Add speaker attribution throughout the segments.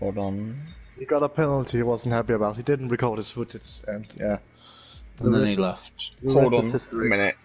Speaker 1: Hold on.
Speaker 2: He got a penalty he wasn't happy about. He didn't record his footage, and yeah.
Speaker 3: And then he left.
Speaker 2: The
Speaker 1: Hold
Speaker 2: rest
Speaker 1: on
Speaker 2: is
Speaker 1: a
Speaker 2: history.
Speaker 1: minute.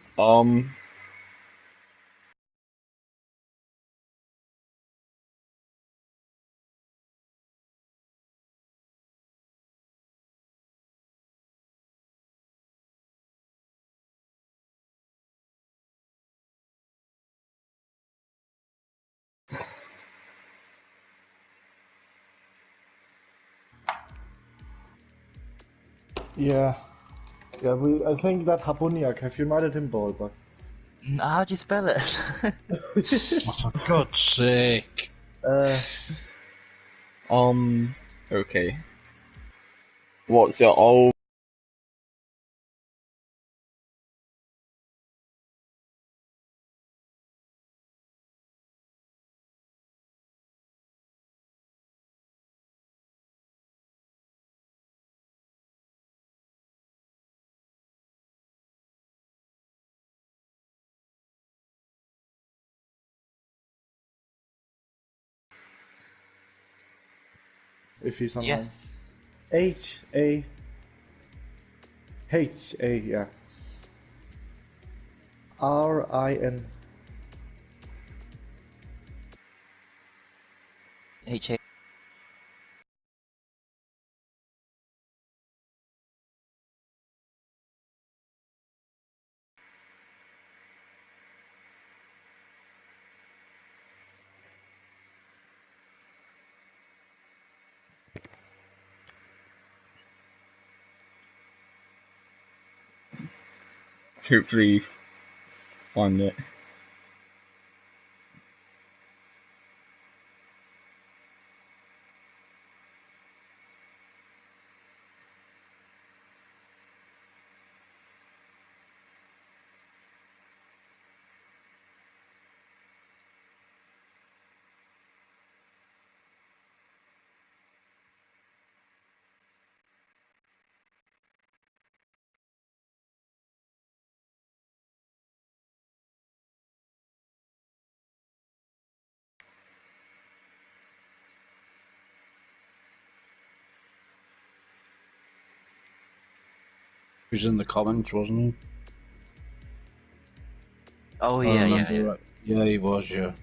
Speaker 2: Yeah. Yeah, I think that Habuniak, have united him, ball, but...
Speaker 4: How do you spell it?
Speaker 3: Oh, for God's sake.
Speaker 1: Okay. What's your old...
Speaker 2: if he's online.
Speaker 4: Yes.
Speaker 2: H-A... H-A, yeah. R-I-N...
Speaker 4: H-A.
Speaker 1: Hopefully find it.
Speaker 3: He was in the comments, wasn't he?
Speaker 4: Oh,
Speaker 3: I
Speaker 4: yeah,
Speaker 3: remember
Speaker 4: yeah.
Speaker 3: right. Yeah, he was, yeah.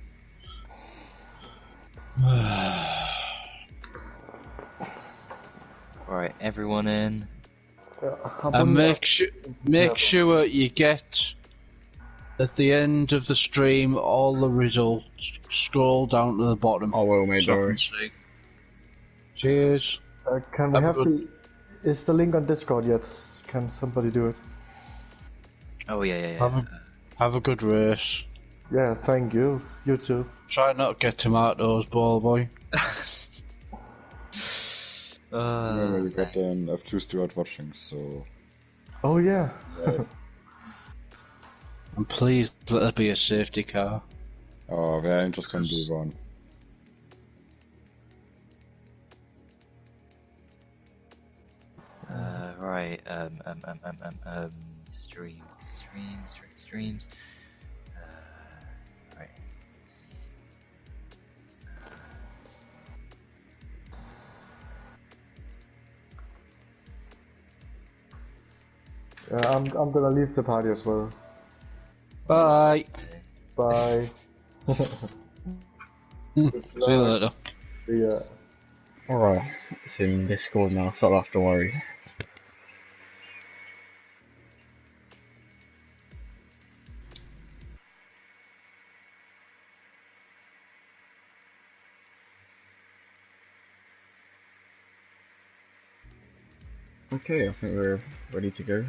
Speaker 4: Alright, everyone in.
Speaker 3: And make sure you get at the end of the stream all the results. Scroll down to the bottom.
Speaker 1: I will, mate,
Speaker 3: so I
Speaker 1: don't
Speaker 3: can
Speaker 1: worry.
Speaker 3: see. Cheers.
Speaker 2: can we
Speaker 3: Have a
Speaker 2: have the... Is the link on Discord yet? Can somebody do it?
Speaker 4: Oh, yeah.
Speaker 3: Have a good race.
Speaker 2: Yeah, thank you. You too.
Speaker 3: Try not to get tomatoes, ball boy.
Speaker 5: Remember, you got an F2 steward watching, so...
Speaker 2: Oh yeah.
Speaker 3: And please let there be a safety car.
Speaker 5: Oh, wäre interessant geworden.
Speaker 4: Right, streams. Right.
Speaker 2: I'm gonna leave the party as well.
Speaker 3: Bye.
Speaker 2: Bye.
Speaker 3: See you later.
Speaker 2: See ya.
Speaker 1: Alright, it's in Discord now, so I don't have to worry. Okay, I think we're ready to go.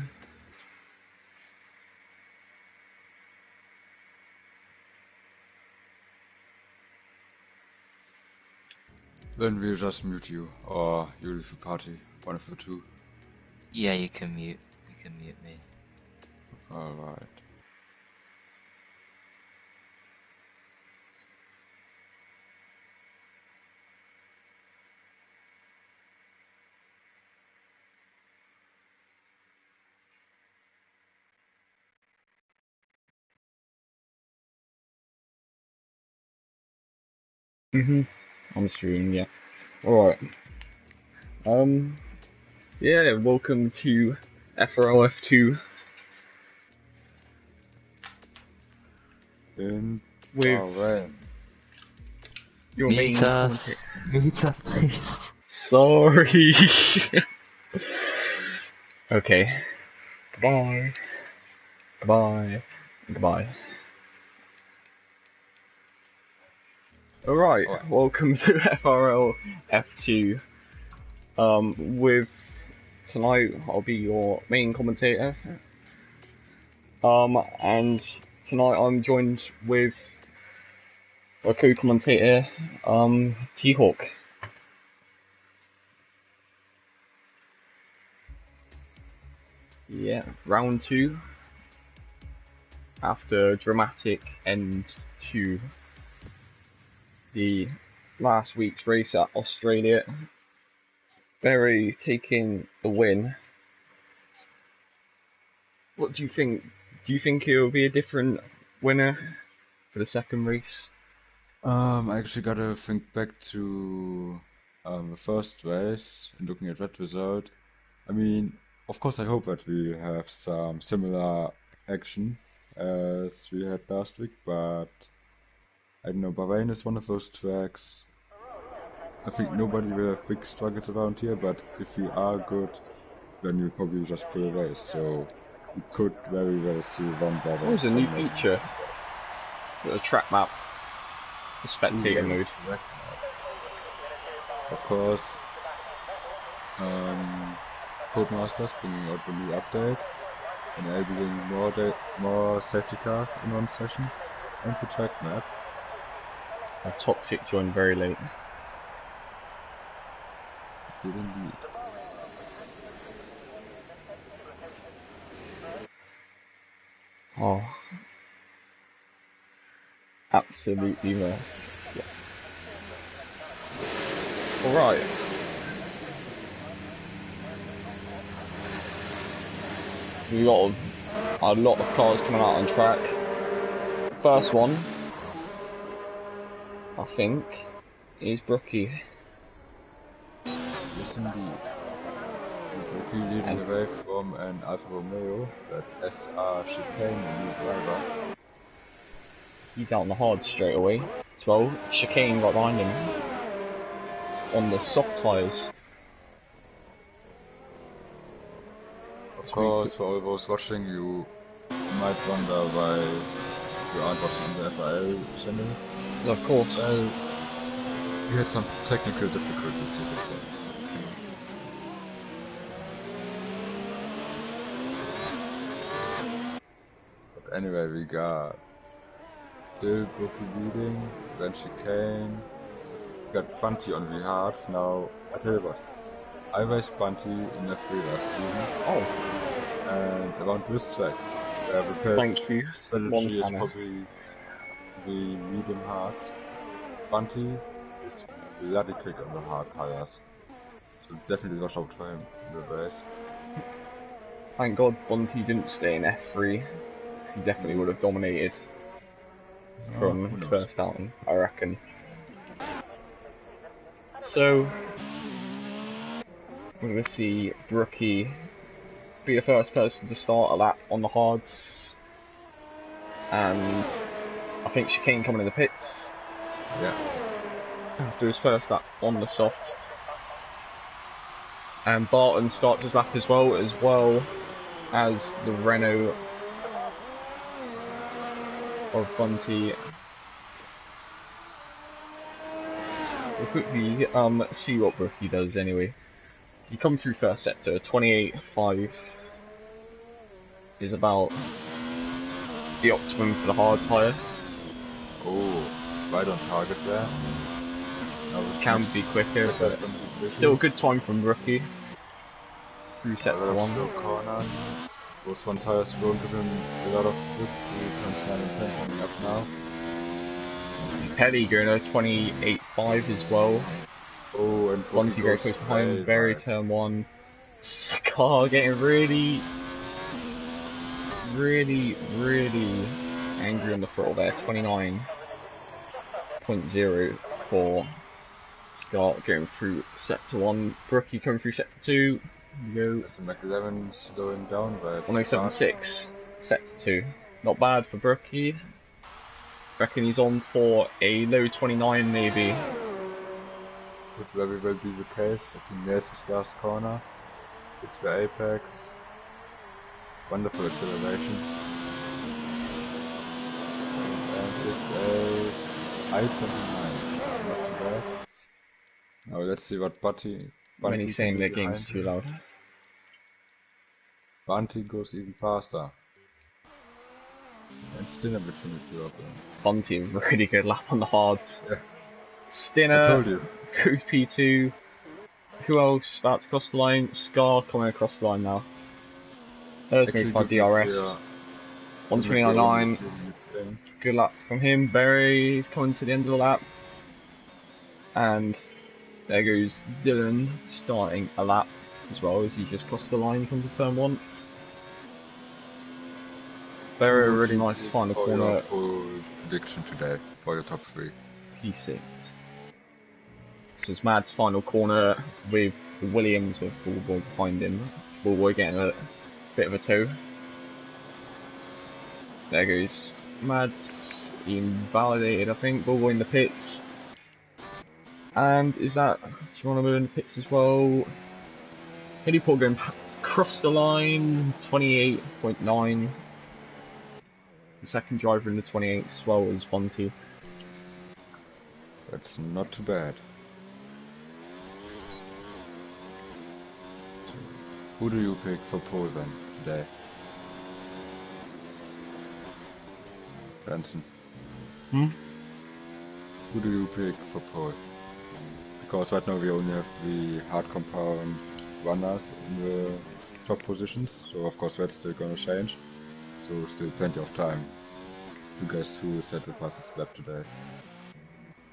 Speaker 5: Then we'll just mute you, or you leave the party, one of the two.
Speaker 4: Yeah, you can mute me.
Speaker 5: Alright.
Speaker 1: I'm streaming, yeah. Alright. Yeah, welcome to FRL F2
Speaker 5: In
Speaker 1: with
Speaker 5: Bahrain.
Speaker 1: your main
Speaker 4: Meet us. Meet us, please.
Speaker 1: Sorry. Okay. Goodbye. Goodbye. Goodbye. Alright, welcome to FRL F2. With tonight I'll be your main commentator. And tonight I'm joined with a co-commentator, T-Hawk. Yeah, round 2. After a dramatic end to the last week's race at Australia, Berry taking the win. What do you think? Do you think it will be a different winner for the second race?
Speaker 5: I actually gotta think back to the first race and looking at that result. I mean, of course I hope that we have some similar action as we had last week, but I don't know, Bahrain is one of those tracks. I think nobody will have big struggles around here, but if you are good, then you probably just pull away, so you could very well see one Bahrain.
Speaker 1: What was a new feature? The track map. The spectator mode.
Speaker 5: Of course, Codemasters bringing out the new update, enabling more safety cars in one session, and the track map.
Speaker 1: A Toxic joined very late.
Speaker 5: Did indeed.
Speaker 1: Oh. Absolutely mad. Yeah. Alright. A lot of cars coming out on track. First one, I think, is Brookie.
Speaker 5: Yes, indeed. Brookie leading away from an Alfa Romeo. That's SR Chicane, a new driver.
Speaker 1: He's out on the hard straight away as well. Chicane got behind him on the soft tyres.
Speaker 5: Of course, for all those watching, you might wonder why you aren't watching the FRL channel.
Speaker 1: Of course.
Speaker 5: Well, we had some technical difficulties, you could say. But anyway, we got still Brookie leading, then Chicane. We got Bunty on the hards. Now, I tell you what, I raced Bunty in F3 last season.
Speaker 1: Oh.
Speaker 5: And around this track, where the pace strategy is probably the medium hards, Bunty is bloody quick on the hard tires. So definitely watch out for him in the race.
Speaker 1: Thank God Bunty didn't stay in F3, because he definitely would have dominated from his first outing, I reckon. So, we're going to see Brookie be the first person to start a lap on the hards, and I think Chicane coming in the pits.
Speaker 5: Yeah.
Speaker 1: After his first lap on the softs. And Barton starts his lap as well as the Renault of Bunty. We'll quickly see what Brookie does anyway. He comes through first sector, 28.5 is about the optimum for the hard tyre.
Speaker 5: Oh, right on target there.
Speaker 1: Can be quicker, but still a good time from Brookie. Through sector 1.
Speaker 5: Slow corners. Those front tires won't give him a lot of grip through turns 9 and 10 coming up now.
Speaker 1: Pelly going at 28.5 as well.
Speaker 5: Oh, and
Speaker 1: Bunty very close behind, Berry turn 1. Car getting really angry on the throttle there, 29.0 for Scott going through sector 1, Brookie coming through sector 2. Go.
Speaker 5: That's the McLaren slowing down, but
Speaker 1: 1076, sector 2. Not bad for Brookie. Reckon he's on for a low 29 maybe.
Speaker 5: Could very well be the case. I think there's his last corner. It's the apex. Wonderful acceleration. And it's a I-29. Not too bad. Now let's see what Bunty
Speaker 1: Many
Speaker 5: can
Speaker 1: saying
Speaker 5: do
Speaker 1: their
Speaker 5: behind
Speaker 1: game's too
Speaker 5: him.
Speaker 1: loud.
Speaker 5: Bunty goes even faster. And Stinner between the two of them.
Speaker 1: Bunty, really good lap on the hards.
Speaker 5: Yeah.
Speaker 1: Stinner
Speaker 5: I told you.
Speaker 1: goes P2. Who else about to cross the line? Scar coming across the line now. There's moved by DRS. 129.9. Good lap from him. Berry's coming to the end of the lap. And there goes Dylan starting a lap as well as he's just crossed the line from the turn 1. Berry, really nice final corner.
Speaker 5: Your prediction today for your top 3.
Speaker 1: P6. This is Mad's final corner with the Williams of Bullboy behind him. Bullboy getting a bit of a tow. There goes Mad's invalidated, I think. Bullboy in the pits. And is that Geronimo in the pits as well? Hilly Paul going across the line, 28.9. The second driver in the 28 as well was Bunty.
Speaker 5: That's not too bad. Who do you pick for pole then today? Branson.
Speaker 1: Hmm?
Speaker 5: Who do you pick for pole? Because right now we only have the hard compound runners in the top positions, so of course that's still gonna change. So still plenty of time to guess who is at the fastest lap today.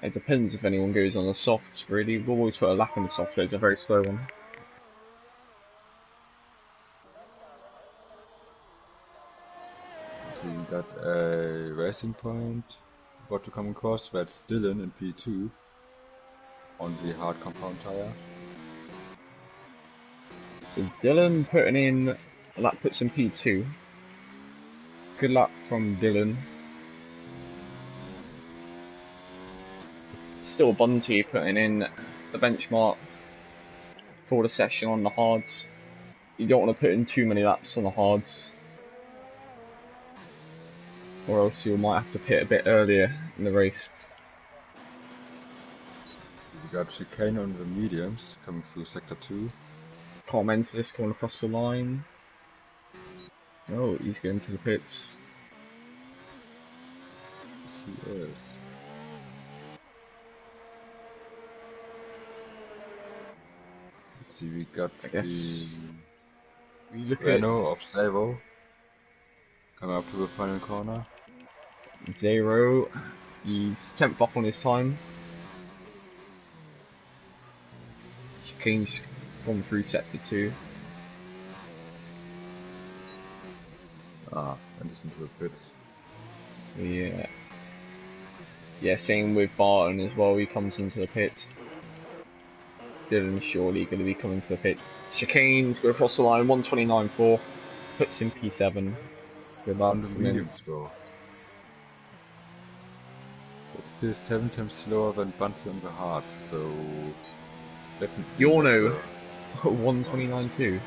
Speaker 1: It depends if anyone goes on the softs, really. We'll always put a lap in the soft, it's a very slow one.
Speaker 5: So you got a racing point about to come across, that's Dylan in P2 on the hard compound tire.
Speaker 1: So Dylan putting in a lap, puts in P2. Good luck from Dylan. Still Bunty putting in the benchmark for the session on the hards. You don't want to put in too many laps on the hards, or else you might have to pit a bit earlier in the race.
Speaker 5: We got chicane on the mediums coming through sector 2.
Speaker 1: Comment this going across the line. Oh, he's going to the pits.
Speaker 5: Yes, he is. Let's see, we got
Speaker 1: I guess
Speaker 5: the
Speaker 1: we look
Speaker 5: Renault of Savo coming up to the final corner.
Speaker 1: at Zero. He's 10th up on his time. Chicane's gone through sector 2.
Speaker 5: And just into the pits.
Speaker 1: Yeah. Yeah, same with Barton as well, he comes into the pits. Dylan's surely going to be coming to the pits. Chicane's going across the line, 129.4, puts in P7. Good luck
Speaker 5: On the
Speaker 1: from him.
Speaker 5: mediums though. It's still 7 times slower than Bunty on the hard, so definitely.
Speaker 1: Yorno, 129.2.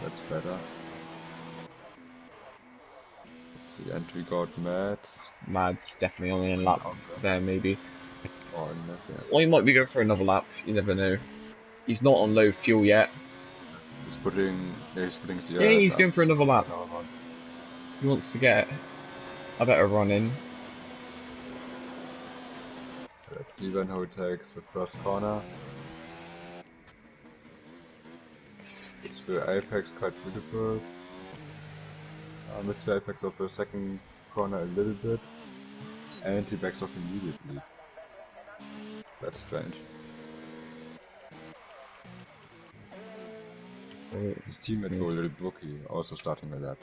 Speaker 5: That's better. Let's see, and we got Mads.
Speaker 1: Mad's definitely on the lap there, maybe.
Speaker 5: Or nothing.
Speaker 1: Or he might be going for another lap, you never know. He's not on low fuel yet.
Speaker 5: He's putting CRS
Speaker 1: Yeah, he's
Speaker 5: up.
Speaker 1: going for another lap.
Speaker 5: Another one.
Speaker 1: He wants to get a better run in.
Speaker 5: Let's see then how he takes the first corner. It's the apex quite beautiful. Missed the apex of the second corner a little bit. And he backs off immediately. That's strange. His teammate for a little bookie also starting the lap.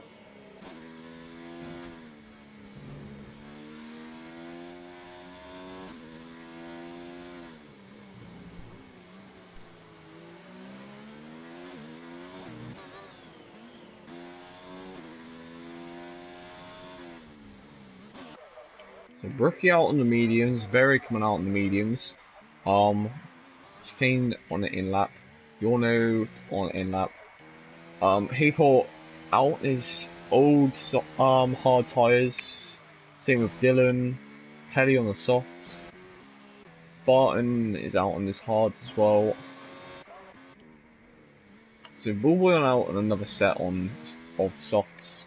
Speaker 1: So Brookie out on the mediums, Very coming out on the mediums. Chicane on the in lap. Yorno on in lap. Hayport out is old hard tyres. Same with Dylan. Helly on the softs. Barton is out on his hards as well. So Bullboy on out on another set of softs.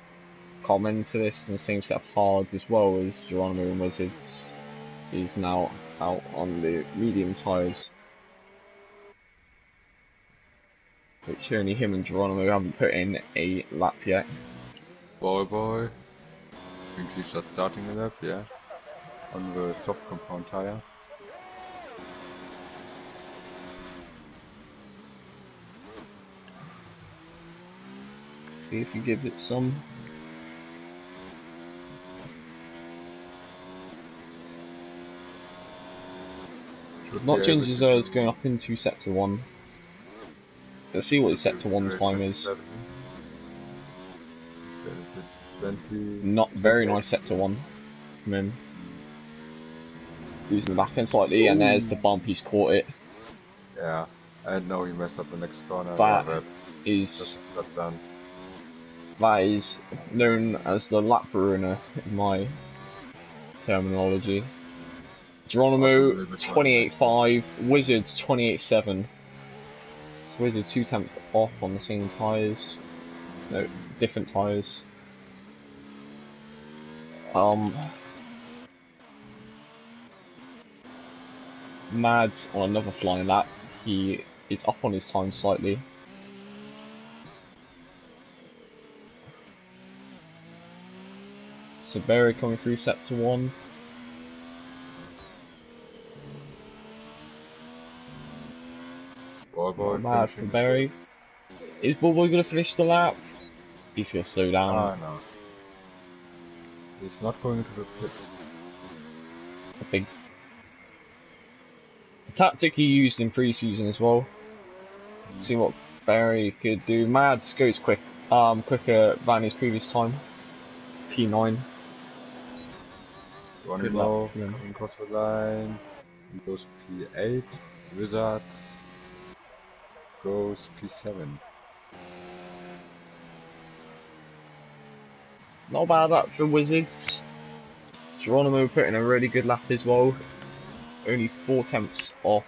Speaker 1: Come into this in the same set of hards as well as Geronimo and Wizards is now out on the medium tyres. Which only him and Geronimo haven't put in a lap yet.
Speaker 5: Boy. I think he's starting a lap, yeah. On the soft compound tire.
Speaker 1: See if he gives it some. It's not changes as going up into set to 1. Let's see what his set to 1 time is.
Speaker 5: So it's a 20,
Speaker 1: Not very
Speaker 5: 28.
Speaker 1: nice set to 1 from him. Losing the back end slightly, and there's the bump, he's caught it.
Speaker 5: Yeah, and now he messed up the next corner.
Speaker 1: That
Speaker 5: that's
Speaker 1: is
Speaker 5: not done.
Speaker 1: That is known as the lap ruiner in my terminology. Geronimo 28.5, Wizards 28.7. So Wizards 2 tenths off on the same tyres. No, different tyres. Mads on another flying lap. He is up on his time slightly. So Barry coming through set to 1.
Speaker 5: Boy
Speaker 1: Mad for Barry. Is Bullboy going to finish the lap? He's going to slow down.
Speaker 5: Ah, no. He's not going to the pits.
Speaker 1: A big tactic he used in pre-season as well. See what Barry could do. Mads goes quicker than his previous time. P9.
Speaker 5: Running low, coming across the line. He goes P8. Wizards goes P7.
Speaker 1: Not bad that for Wizards. Geronimo put in a really good lap as well. Only 4 tenths off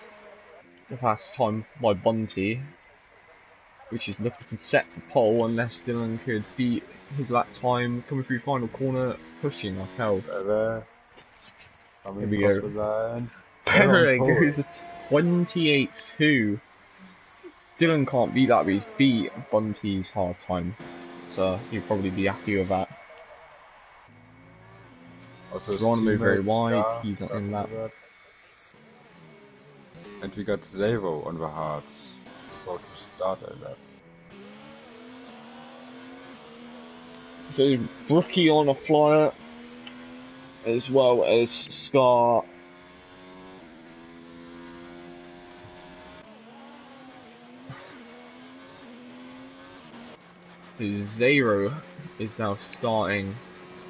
Speaker 1: the fastest time by Bunty, which is looking to set the pole unless Dylan could beat his lap time coming through final corner, pushing like hell. Here we go. Perry goes to 28.2. Dylan can't beat that, but he's beat Bunty's hard time, so he'll probably be happy with that.
Speaker 5: Also,
Speaker 1: Geronimo very wide, he's not in that.
Speaker 5: And we got Zero on the hards, about to start at that.
Speaker 1: So Brookie on a flyer, as well as Scar. So Zero is now starting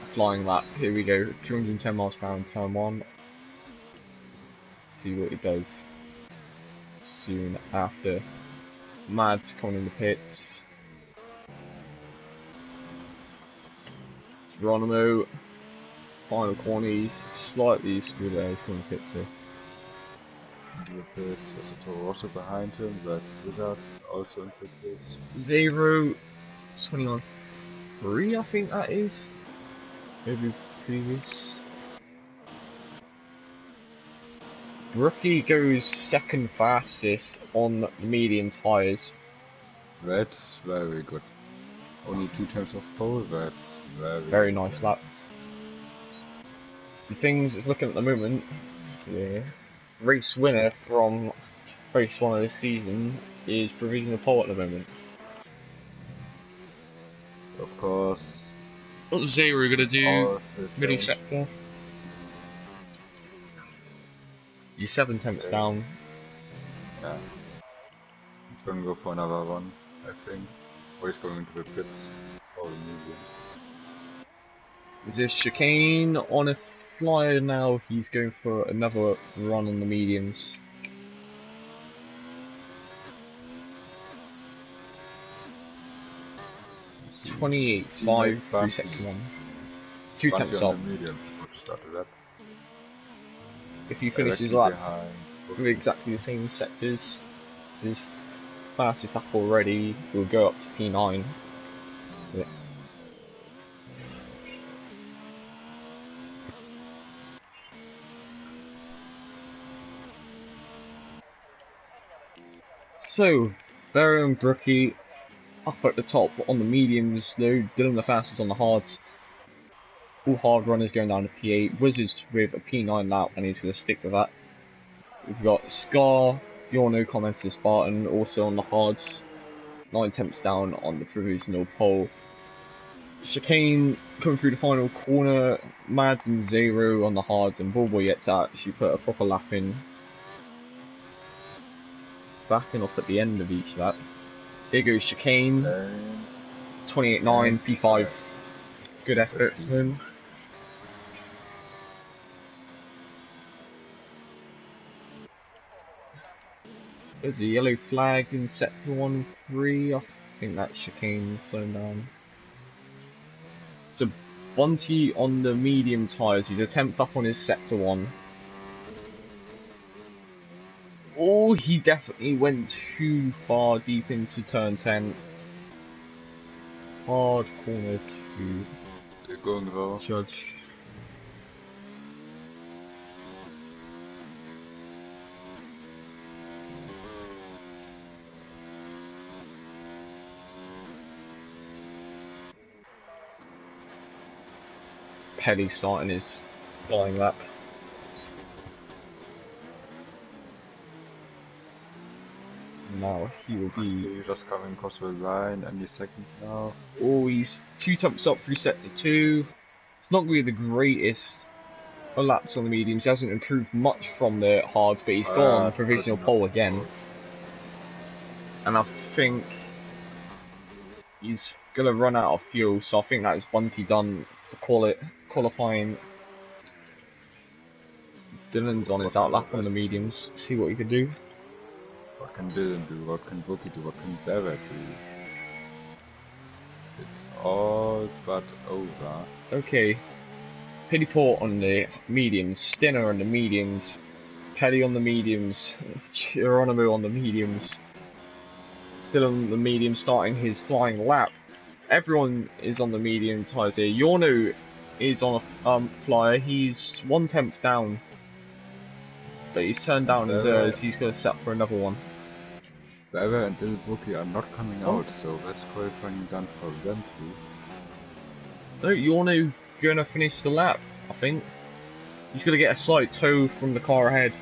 Speaker 1: a flying lap. Here we go, 210 miles per hour in turn 1. See what he does soon after. Mads coming in the pits. Geronimo, final corner, he's slightly screwed there, he's coming in the pits here.
Speaker 5: There's also behind him, there's Wizards also in the pits.
Speaker 1: Zero, 21.3 I think that is. Maybe previous. Rookie goes second fastest on the medium tyres.
Speaker 5: That's very good. Only 2 tenths of pole, that's
Speaker 1: very nice lap. The things it's looking at the moment, yeah, race winner from race 1 of this season is provisional pole at the moment.
Speaker 5: Of course.
Speaker 1: What's Zero gonna do? Middle sector. You're 7 tenths down.
Speaker 5: Yeah. He's gonna go for another one, I think. Or he's going into the pits. Or the mediums.
Speaker 1: Is this chicane on a Flyer now, he's going for another run on the mediums.
Speaker 5: Let's see.
Speaker 1: 28.5 through sector 1. 2
Speaker 5: Bumpy
Speaker 1: tenths
Speaker 5: on
Speaker 1: up.
Speaker 5: the medium before to start the lap.
Speaker 1: If he finishes
Speaker 5: Directly
Speaker 1: lap
Speaker 5: behind.
Speaker 1: with exactly the same sectors as his fastest lap already, we'll go up to P9. Yeah. So, Barrow and Brookie up at the top on the mediums, though Dylan the fastest on the hards. All hard runners going down to P8. Wizards with a P9 lap, and he's going to stick with that. We've got Scar, Yorno comments to Spartan, also on the hards. 9 tenths down on the provisional pole. Chicane coming through the final corner. Mads and Zero on the hards, and Bullboy yet to actually put a proper lap in. Backing off at the end of each lap. Here goes Chicane. 28.9, P5. Good effort from him. There's a yellow flag in sector 1-3. I think that's Chicane slowing down. So Bonte on the medium tyres. He's a 10th up on his sector 1. Oh, he definitely went too far deep into turn 10. Hard corner to
Speaker 5: They're going well.
Speaker 1: judge. Petty starting his flying lap. Now he will be.
Speaker 5: Just coming across the line any second now.
Speaker 1: Oh, he's 2 tenths up through sector 2. It's not really the greatest of laps on the mediums. He hasn't improved much from the hards, but he's gone provisional pole again. And I think he's gonna run out of fuel, so I think that is Bunty done for qualifying. Dylan's on his outlap on the mediums. See what he can do.
Speaker 5: What can Dylan do? What can Bookie do? What can Barrett do? It's all but over.
Speaker 1: Okay. Port on the mediums, Stinner on the mediums, Petty on the mediums, Geronimo on the mediums, Dylan on the medium starting his flying lap. Everyone is on the medium tyres here. Yorno is on a flyer. He's 1 tenth down, but he's turned down his errors. He's going to set up for another one.
Speaker 5: Barrett and Dylan Bookie are not coming out, so that's qualifying done for them too.
Speaker 1: No, Yorno going to finish the lap, I think. He's going to get a slight tow from the car ahead.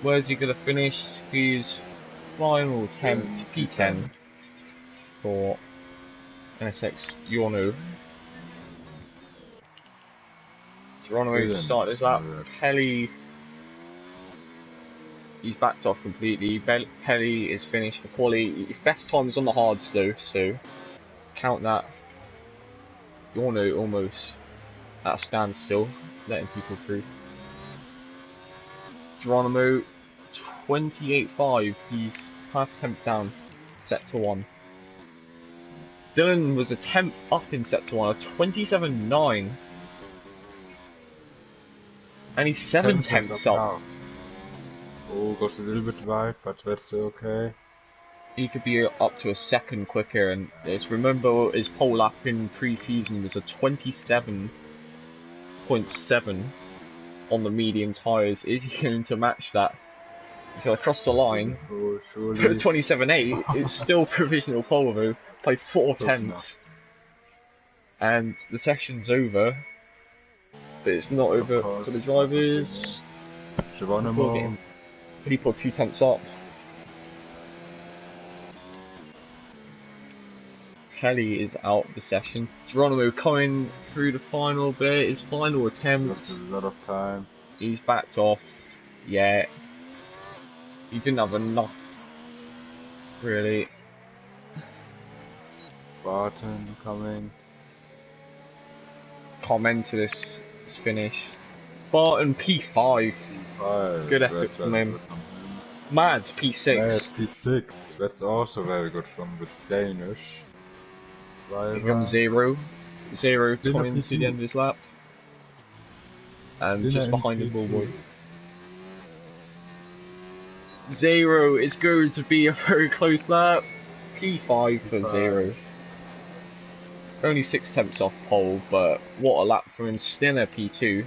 Speaker 1: Where's he going to finish? He's final 10th, P10 for NSX Yorno. Geronimo started his lap. Pelly, he's backed off completely. Pelly is finished for quali. His best time is on the hards though, so count that. Yorno almost at a standstill, letting people through. Geronimo, 28.5, he's half a tenth down, sector 1. Dylan was a tenth up in sector 1, a 27.9. And he's 7 tenths up.
Speaker 5: Oh, goes a little bit wide, but that's still okay.
Speaker 1: He could be up to a second quicker, and remember his pole lap in pre-season was a 27.7 on the medium tyres. Is he going to match that? He's going to cross the line.
Speaker 5: Oh, surely.
Speaker 1: 27.8, it's still provisional pole though, by 4 tenths. And the session's over, but it's not over for the drivers.
Speaker 5: Geronimo.
Speaker 1: He put 2 tenths up. Kelly is out of the session. Geronimo coming through the final bit, his final attempt.
Speaker 5: Lost a lot of time.
Speaker 1: He's backed off. Yeah. He didn't have enough, really.
Speaker 5: Barton coming.
Speaker 1: Comment to this is finished. Barton P5.
Speaker 5: P5.
Speaker 1: Good effort
Speaker 5: That's
Speaker 1: from
Speaker 5: very
Speaker 1: him.
Speaker 5: good from him.
Speaker 1: Mads P6.
Speaker 5: Mads P6. That's also very good from the Danish driver.
Speaker 1: Here comes Zero. Zero
Speaker 5: Dinner
Speaker 1: coming to the
Speaker 5: P2.
Speaker 1: end of his lap. And
Speaker 5: Dinner
Speaker 1: just
Speaker 5: in
Speaker 1: behind him,
Speaker 5: P2.
Speaker 1: Ballboy. Zero is going to be a very close lap. P5 for
Speaker 5: P5.
Speaker 1: Zero. Only 6 tenths off pole, but what a lap for him. Stinner P2.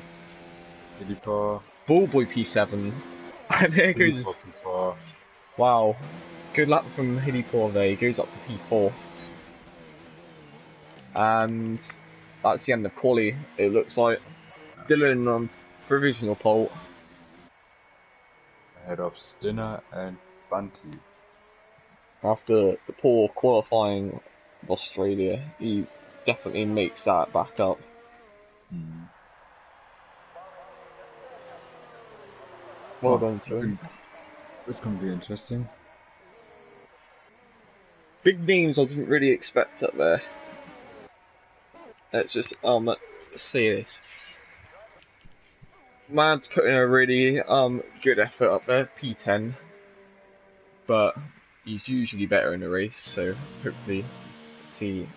Speaker 5: Helipa.
Speaker 1: Ballboy P7. And there goes.
Speaker 5: P4.
Speaker 1: Wow. Good lap from Hidipor there. He goes up to P4. And that's the end of quali, it looks like. Dylan on provisional pole.
Speaker 5: Ahead of Stinner and Bunty.
Speaker 1: After the poor qualifying of Australia, he definitely makes that back up. Well done to him.
Speaker 5: It's going to be interesting.
Speaker 1: Big names I didn't really expect up there. Let's just say this. Mad's putting a really good effort up there, P10. But he's usually better in a race, so hopefully see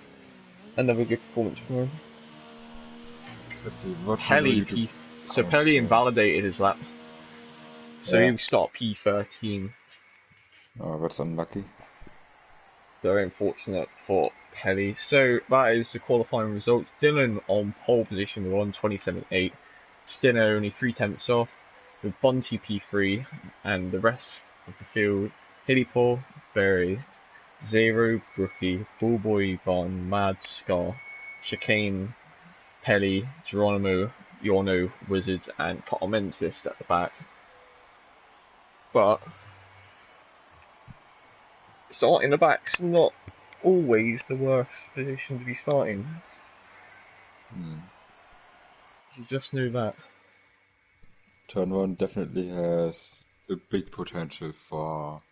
Speaker 1: another good performance from him.
Speaker 5: Let's see what
Speaker 1: Pelly so Pelly invalidated his lap. So he'll start P13.
Speaker 5: Oh, that's unlucky.
Speaker 1: Very unfortunate for Pelly. So that is the qualifying results. Dylan on pole position with 1:27.8. Stinner only 3 tenths off, with Bunty P3, and the rest of the field: Hillipor, Berry, Zero, Brookie, Bullboy, Von, Mad, Scar, Chicane, Pelly, Geronimo, Yorno, Wizards, and Mentis at the back. But starting the back's not always the worst position to be starting. You just knew that.
Speaker 5: Turn 1 definitely has a big potential for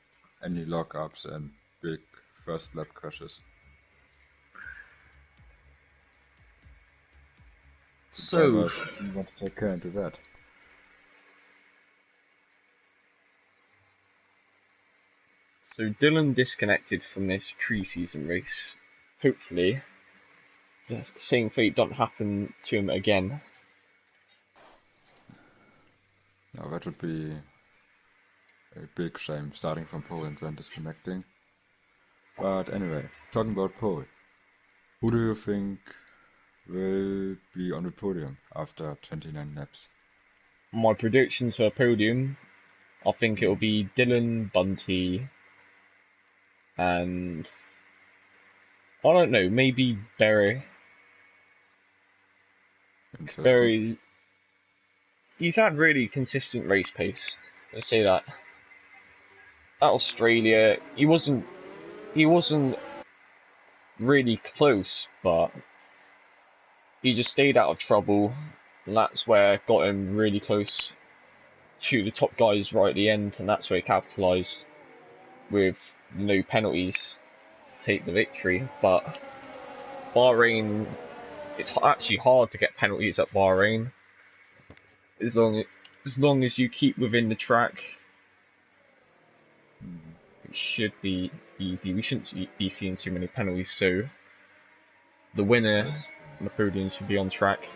Speaker 5: any lockups and big first lap crashes.
Speaker 1: So,
Speaker 5: you want to take care into that.
Speaker 1: So Dylan disconnected from this pre-season race. Hopefully, the same fate don't happen to him again.
Speaker 5: No, that would be a big shame, starting from pole and then disconnecting. But anyway, talking about pole, who do you think will be on the podium after 29 laps?
Speaker 1: My predictions for a podium, I think it'll be Dylan, Bunty, and I don't know, maybe Berry. Berry, he's had really consistent race pace. Let's say that. At Australia, he wasn't really close, but he just stayed out of trouble, and that's where it got him really close to the top guys right at the end, and that's where he capitalised with no penalties to take the victory. But Bahrain, it's actually hard to get penalties at Bahrain. As long as you keep within the track, it should be easy. We shouldn't be seeing too many penalties, so the winner on the podium should be on track.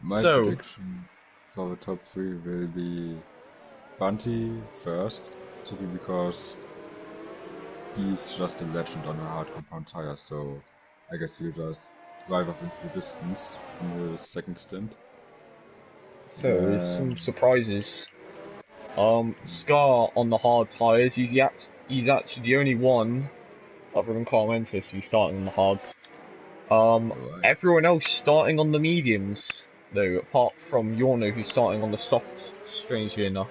Speaker 5: My prediction for the top 3 will be Bunty first, simply because he's just a legend on a hard compound tire, so I guess he'll just drive off into the distance in the second stint.
Speaker 1: So there's some surprises. Scar on the hard tyres, he's actually the only one other than Mentis who's starting on the hards. Everyone else starting on the mediums, though, apart from Yorno, who's starting on the softs, strangely enough.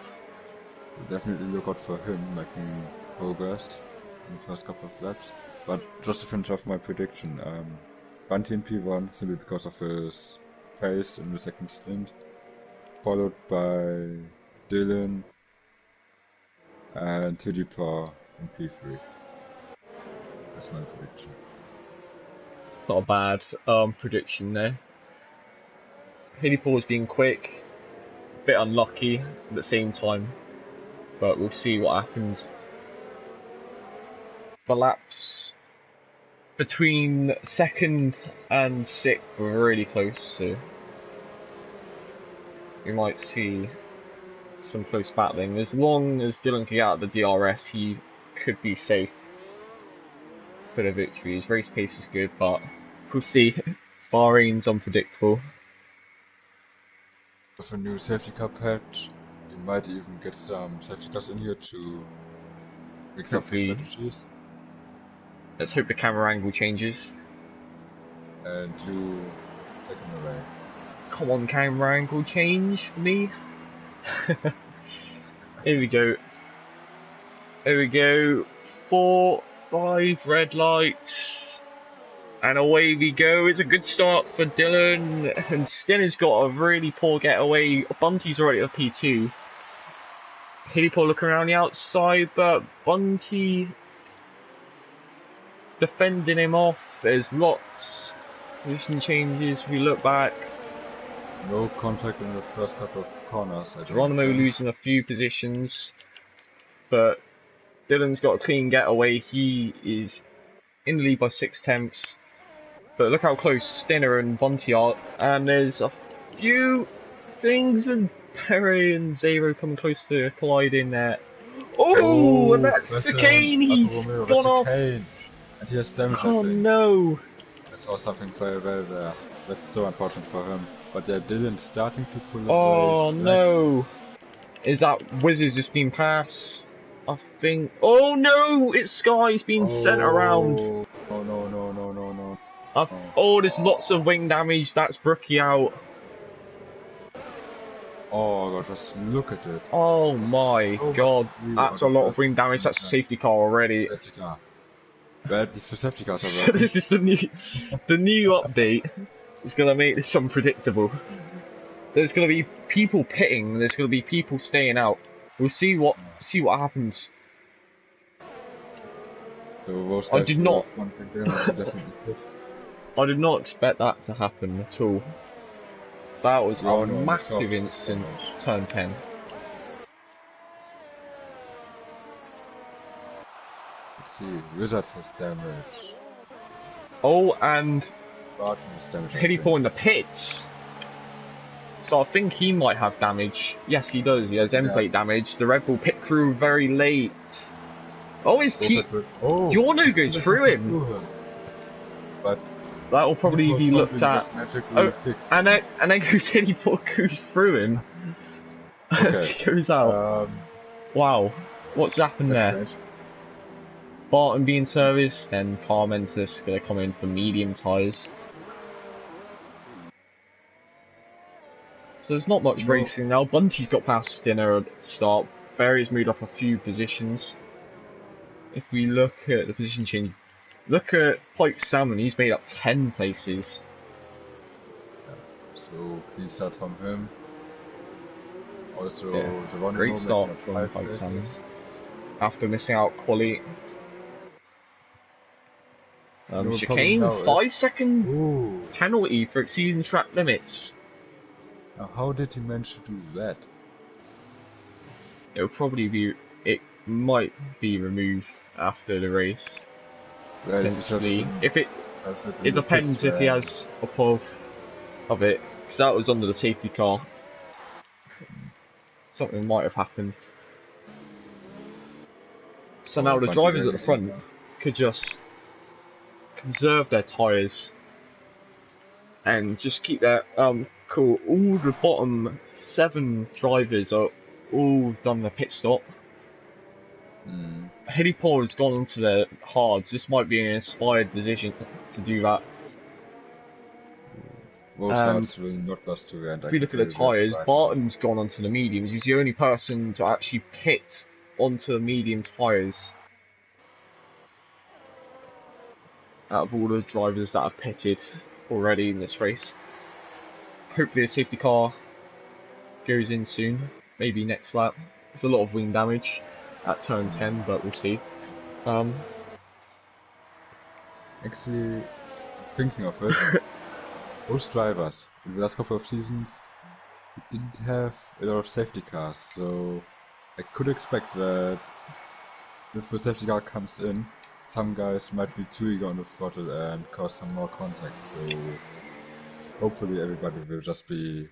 Speaker 5: We'll definitely look out for him making progress in the first couple of laps. But just to finish off my prediction, Bunty in P1 simply because of his pace in the second stint, followed by Dylan and Tidipa in P3. That's my prediction.
Speaker 1: Not a bad prediction there. Haley Paul's being quick, a bit unlucky at the same time, but we'll see what happens. The laps between 2nd and 6th were really close, so we might see some close battling. As long as Dylan can get out the DRS, he could be safe for the victory. His race pace is good, but we'll see. Bahrain's unpredictable.
Speaker 5: With a new safety car patch, you might even get some safety cars in here to mix up the strategies.
Speaker 1: Let's hope the camera angle changes.
Speaker 5: And you take them away.
Speaker 1: Come on, camera angle change for me. Here we go. Here we go. 4, 5 red lights. And away we go. It's a good start for Dylan. And Skinner's got a really poor getaway. Bunty's already at P2. Haley Paul looking around the outside, but Bunty defending him off. There's lots of position changes. We look back.
Speaker 5: No contact in the first couple of corners.
Speaker 1: Geronimo losing a few positions, but Dylan's got a clean getaway. He is in the lead by 6/10. But look how close Stinner and Bunty are, and there's a few things, and Perry and Zero coming close to colliding there. Oh, and that's the cane. He's gone off.
Speaker 5: And he has damage.
Speaker 1: Oh no!
Speaker 5: That's all something very well there. That's so unfortunate for him. But yeah, Dylan starting to pull away.
Speaker 1: Oh no! Is that Wizard's just been passed? I think. Oh no! It's Sky's been sent around.
Speaker 5: Oh no.
Speaker 1: Oh, there's lots of wing damage. That's Brookie out.
Speaker 5: Oh god, just look at it.
Speaker 1: Oh my god, that's a lot of wing damage. That's a safety car already.
Speaker 5: Safety car. But these two safety cars are
Speaker 1: So this is the new update. It's gonna make this unpredictable. There's gonna be people pitting. There's gonna be people staying out. We'll see what happens. I did not. I did not expect that to happen at all. That was a massive instant turn 10.
Speaker 5: Let's see, Wizards has damage.
Speaker 1: Oh, and
Speaker 5: Barton has damage.
Speaker 1: Haley Paul in the pits. So I think he might have damage. Yes, he does. He has end plate damage. The Red Bull pit crew very late. Oh, his Yorno goes through him.
Speaker 5: But
Speaker 1: that will probably be looked at. Oh, and then Haley Paul goes through him.
Speaker 5: Okay.
Speaker 1: He goes out. Wow, what's happened there?
Speaker 5: Strange.
Speaker 1: Barton being serviced, and Carmen's gonna come in for medium tyres. So there's not much racing now. Bunty's got past Dinner at the start. Barry's moved up a few positions. If we look at the position change, look at Pike Salmon, he's made up 10 places.
Speaker 5: Yeah. So clean start from him. Also,
Speaker 1: yeah. Great start from Pike Salmon. After missing out quali. Chicane, 5-second penalty for exceeding track limits.
Speaker 5: Now, how did he manage to do that?
Speaker 1: It might be removed after the race.
Speaker 5: Well,
Speaker 1: it depends if he has a pull of it, because that was under the safety car. Something might have happened. So now the drivers at the front could just conserve their tyres and just keep their cool. All the bottom 7 drivers are all done the pit stop. Haley Paul has gone onto the hards. This might be an inspired decision to do that.
Speaker 5: Most hards will not last to the end.
Speaker 1: If we look at the tyres, Barton's gone onto the mediums. He's the only person to actually pit onto the medium tyres out of all the drivers that have pitted already in this race. Hopefully a safety car goes in soon, maybe next lap. There's a lot of wing damage at turn 10, but we'll see.
Speaker 5: Actually, thinking of it, most drivers in the last couple of seasons didn't have a lot of safety cars, so I could expect that if the safety car comes in, some guys might be too eager on the throttle and cause some more contact, so hopefully everybody will just be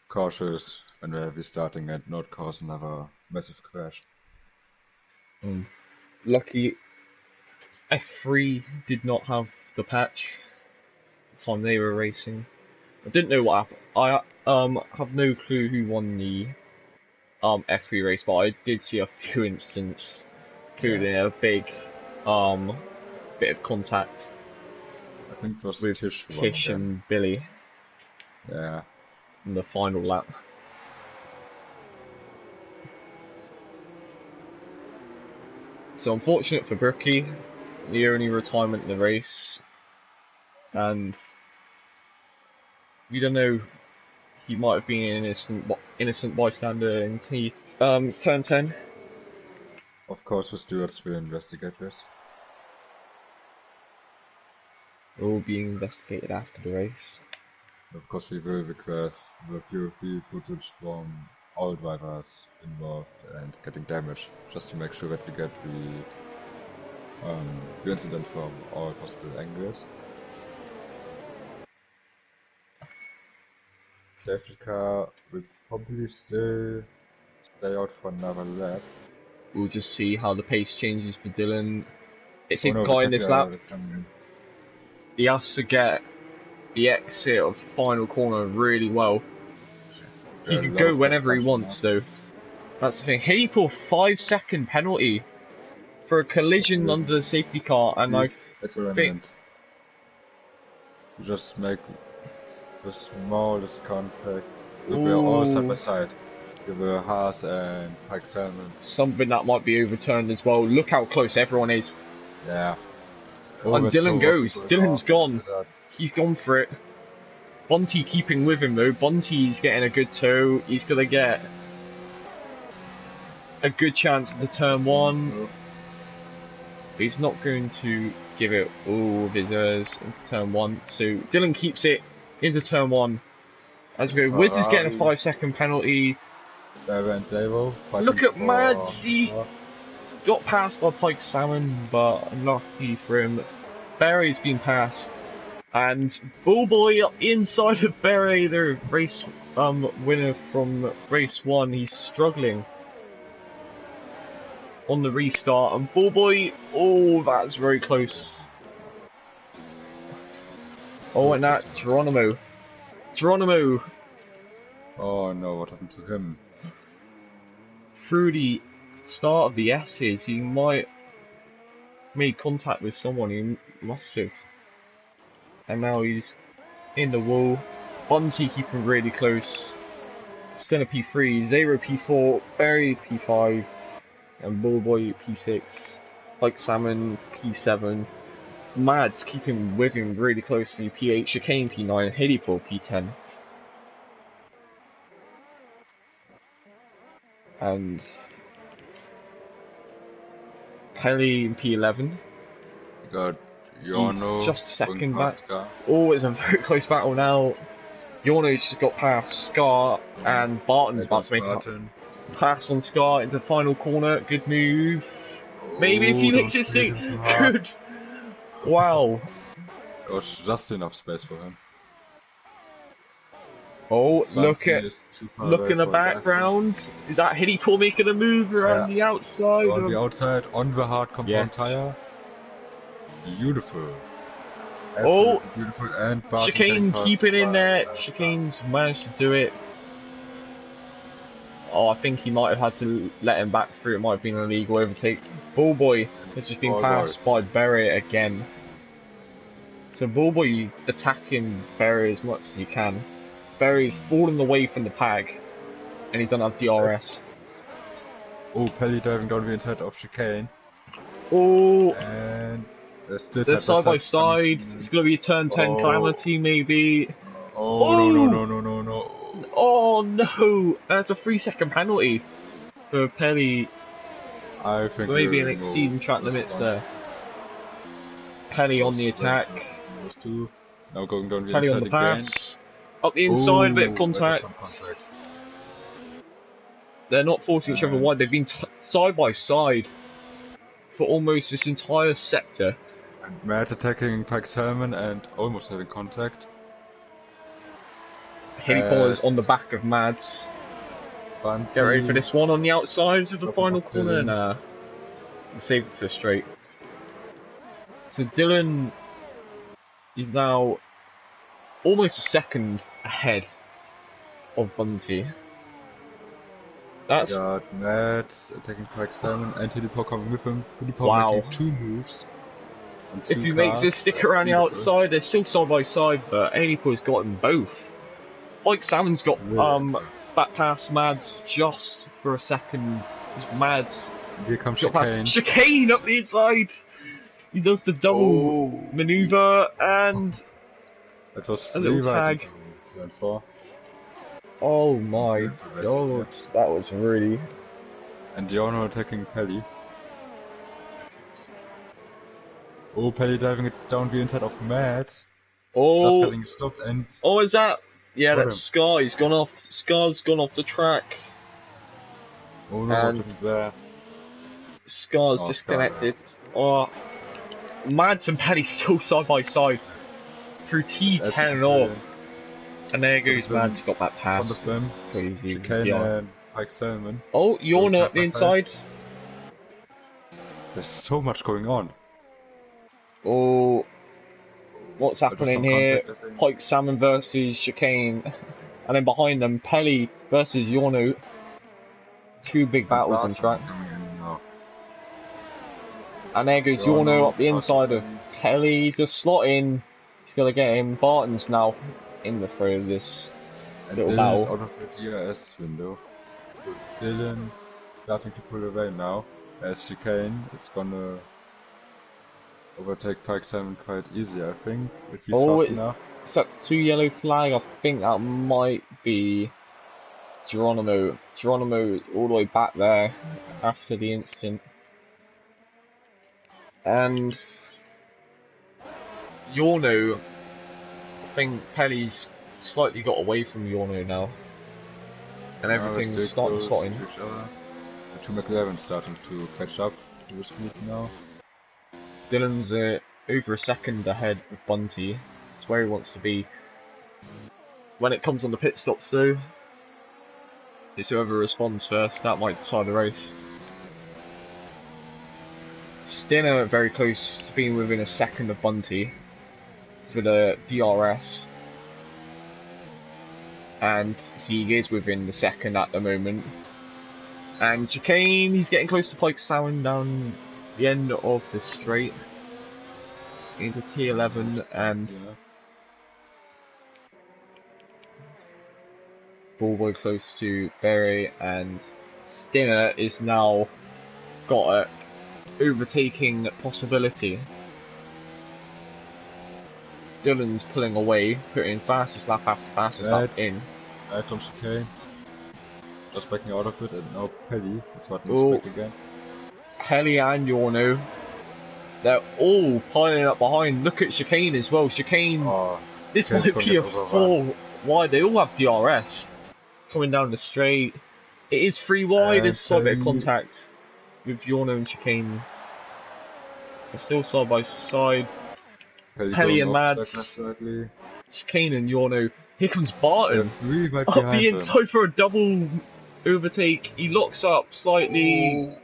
Speaker 5: cautious when they'll be starting and not cause another massive crash.
Speaker 1: Lucky F3 did not have the patch the time they were racing. I didn't know what happened. I have no clue who won the F3 race, but I did see a few instances, including a big bit of contact
Speaker 5: I think it was
Speaker 1: with
Speaker 5: Tish
Speaker 1: and Billy
Speaker 5: Yeah.
Speaker 1: in the final lap. So unfortunate for Brookie, the only retirement in the race, and we don't know. He might have been an innocent bystander in turn 10.
Speaker 5: Of course, the stewards will investigate this.
Speaker 1: All being investigated after the race.
Speaker 5: Of course, we will request the POV footage from all drivers involved and getting damaged, just to make sure that we get the incident from all possible angles. Safety car will probably still stay out for another lap.
Speaker 1: We'll just see how the pace changes for Dylan. It's
Speaker 5: Oh no,
Speaker 1: guy
Speaker 5: the
Speaker 1: in this
Speaker 5: safety
Speaker 1: lap.
Speaker 5: car is coming in.
Speaker 1: He has to get the exit of final corner really well. He can go whenever he wants, though. That's the thing. Hey, for 5-second penalty for a collision under the safety car, and I think
Speaker 5: You just make the smallest contact. Look, they're all side by side. You have Haas and Pike Salmon.
Speaker 1: Something that might be overturned as well. Look how close everyone is.
Speaker 5: Yeah.
Speaker 1: And Dylan goes. Dylan's gone. He's gone for it. Bunty keeping with him though. Bunty's getting a good tow. He's gonna get a good chance to turn 1. He's not going to give it all of his into turn 1. So Dylan keeps it into turn 1. As we go, Wiz is getting a 5-second penalty. Look at Mads, he got passed by Pike Salmon, but unlucky for him. Barry's been passed, and Bullboy inside of Barry, the race winner from race 1. He's struggling on the restart, and Bullboy, oh, that's very close. Oh, and that Geronimo.
Speaker 5: Oh no, what happened to him?
Speaker 1: Through the start of the S's, he might made contact with someone. He must have, and now he's in the wall. Bunty keeping really close. Stenner P3, Zero P4, Barry P5, and Bullboy P6. Like Salmon P7. Mads keeping with him really closely. P8, Chicane P9, Haleypool P10. And Pelly in P11.
Speaker 5: Got Yorno.
Speaker 1: Just a second back. Oh, it's a very close battle now. Yorno's just got past Scar, and Barton's about to make a pass on Scar into the final corner. Good move. Maybe if he makes his thing. Good. Wow.
Speaker 5: There was just enough space for him.
Speaker 1: Oh, look in the background. Is that Hiddypool making a move around the outside?
Speaker 5: On the outside, on the hard compound tire. Beautiful. Absolutely beautiful. And
Speaker 1: Chicane keeping in there. Chicane's managed to do it. Oh, I think he might have had to let him back through. It might have been an illegal overtake. Bullboy has just been passed by Berry again. So Bullboy attacking Berry as much as he can. Berry's fallen away from the pack, and he doesn't have DRS.
Speaker 5: Oh, Pelly diving down the inside of Chicane.
Speaker 1: Oh,
Speaker 5: and they're
Speaker 1: side by side. It's gonna be a turn 10 calamity, maybe.
Speaker 5: No.
Speaker 1: Oh no! That's a 3-second penalty for Pelly.
Speaker 5: I think
Speaker 1: so maybe an exceeding track limits there. Pelly on the attack.
Speaker 5: Now going down the
Speaker 1: Pelly on
Speaker 5: inside
Speaker 1: the
Speaker 5: again.
Speaker 1: pass. Up the inside, bit of
Speaker 5: That was
Speaker 1: contact.
Speaker 5: some contact.
Speaker 1: They're not forcing each other
Speaker 5: And-
Speaker 1: wide. They've been side by side for almost this entire sector.
Speaker 5: And Matt attacking Pike Salmon and almost having contact.
Speaker 1: Hilly Paws
Speaker 5: As
Speaker 1: on the back of Mads.
Speaker 5: Bunty,
Speaker 1: Get ready for this one on the outside of the
Speaker 5: dropping
Speaker 1: final
Speaker 5: off
Speaker 1: corner.
Speaker 5: Dylan.
Speaker 1: Nah. Save it for straight. So Dylan is now almost a second ahead of Bunty. That's
Speaker 5: Got Matt attacking Pike Salmon and Hillipo coming with him. Hillipo
Speaker 1: Wow.
Speaker 5: making 2 moves. On
Speaker 1: if
Speaker 5: 2
Speaker 1: he makes this
Speaker 5: cars.
Speaker 1: stick
Speaker 5: That's
Speaker 1: around the
Speaker 5: beautiful.
Speaker 1: outside, they're still side by side, but Hillypo's got them both. Like Salmon's got
Speaker 5: Really?
Speaker 1: back past Mads just for a second. Mads
Speaker 5: And here comes
Speaker 1: got past
Speaker 5: Chicane.
Speaker 1: Chicane up the inside. He does the double maneuver and
Speaker 5: That was
Speaker 1: a little
Speaker 5: free right
Speaker 1: tag.
Speaker 5: into turn 4.
Speaker 1: Oh my
Speaker 5: Beautiful racing
Speaker 1: god, that was really.
Speaker 5: And Diorno attacking Pelly. Oh, Pelly diving it down the inside of Matt. Just
Speaker 1: Oh,
Speaker 5: getting stopped and
Speaker 1: oh, is that? Yeah,
Speaker 5: Got
Speaker 1: that's
Speaker 5: him.
Speaker 1: Scar. He's gone off. Scar's gone off the track.
Speaker 5: oh no,
Speaker 1: And-
Speaker 5: what happened there?
Speaker 1: Scar's
Speaker 5: Oh,
Speaker 1: disconnected. Oh, Mads and Paddy still side by side through
Speaker 5: It's
Speaker 1: T10
Speaker 5: absolutely
Speaker 1: and all.
Speaker 5: brilliant.
Speaker 1: And there goes
Speaker 5: Front of
Speaker 1: Mads, got that
Speaker 5: In front
Speaker 1: pass.
Speaker 5: of them,
Speaker 1: Crazy.
Speaker 5: Chicane
Speaker 1: Yeah.
Speaker 5: and Pike Salmon.
Speaker 1: Oh, you're
Speaker 5: Going
Speaker 1: not
Speaker 5: side
Speaker 1: the
Speaker 5: by side.
Speaker 1: inside.
Speaker 5: There's so much going on.
Speaker 1: Oh, what's
Speaker 5: That was
Speaker 1: happening
Speaker 5: some
Speaker 1: here?
Speaker 5: contact, I think.
Speaker 1: Pike Salmon versus Chicane. And then behind them, Pelly versus Yorno. Two big battles on
Speaker 5: Barton
Speaker 1: track.
Speaker 5: coming in now.
Speaker 1: And there goes
Speaker 5: Yorno,
Speaker 1: Yorno up the inside of
Speaker 5: Barton.
Speaker 1: Pelly. He's just slot in. He's gonna get him. Barton's now in the throw of this
Speaker 5: And
Speaker 1: little
Speaker 5: Dylan is
Speaker 1: battle.
Speaker 5: out of the DRS window. So Dylan starting to pull away now. As Chicane is gonna overtake Pike Salmon quite easy, I think, if he's
Speaker 1: Oh,
Speaker 5: fast
Speaker 1: it-
Speaker 5: enough.
Speaker 1: So that's 2 yellow flag. I think that might be Geronimo. Geronimo all the way back there after the incident. And Yorno, I think Pelly's slightly got away from Yorno now. And
Speaker 5: Now we're
Speaker 1: everything's
Speaker 5: still
Speaker 1: starting to
Speaker 5: close
Speaker 1: slot in.
Speaker 5: to each other. The two McLaren starting to catch up to the speed now.
Speaker 1: Dylan's over a second ahead of Bunty. It's where he wants to be. When it comes on the pit stops though, it's whoever responds first, that might decide the race. Stinner very close to being within a second of Bunty for the DRS. And he is within the second at the moment. And Chicane, he's getting close to Pike Salmon down the end of the straight into T11 and
Speaker 5: Yeah.
Speaker 1: Ballboy close to Berry, and Stinner is now got a overtaking possibility. Dylan's pulling away, putting fastest lap after fastest lap
Speaker 5: That's-
Speaker 1: in.
Speaker 5: Right on Chicane. Just backing out of it, and now Pelly is starting to
Speaker 1: Oh.
Speaker 5: back again.
Speaker 1: Kelly and Yorno, they're all piling up behind. Look at Chicane as well. Chicane,
Speaker 5: Oh,
Speaker 1: this
Speaker 5: Chicane's
Speaker 1: might
Speaker 5: gonna
Speaker 1: be a
Speaker 5: get overrun.
Speaker 1: 4 wide. They all have DRS coming down the straight. It is 3 wide.
Speaker 5: And
Speaker 1: There's a slight bit of
Speaker 5: Pelly-
Speaker 1: contact with Yorno and Chicane. They're still side by side. Pelly
Speaker 5: going
Speaker 1: and
Speaker 5: off
Speaker 1: Mads.
Speaker 5: track left slightly.
Speaker 1: Chicane and Yorno. Here comes Barton.
Speaker 5: They're 3 right
Speaker 1: Up the
Speaker 5: behind them.
Speaker 1: inside for a double overtake. He locks up slightly.
Speaker 5: Oh,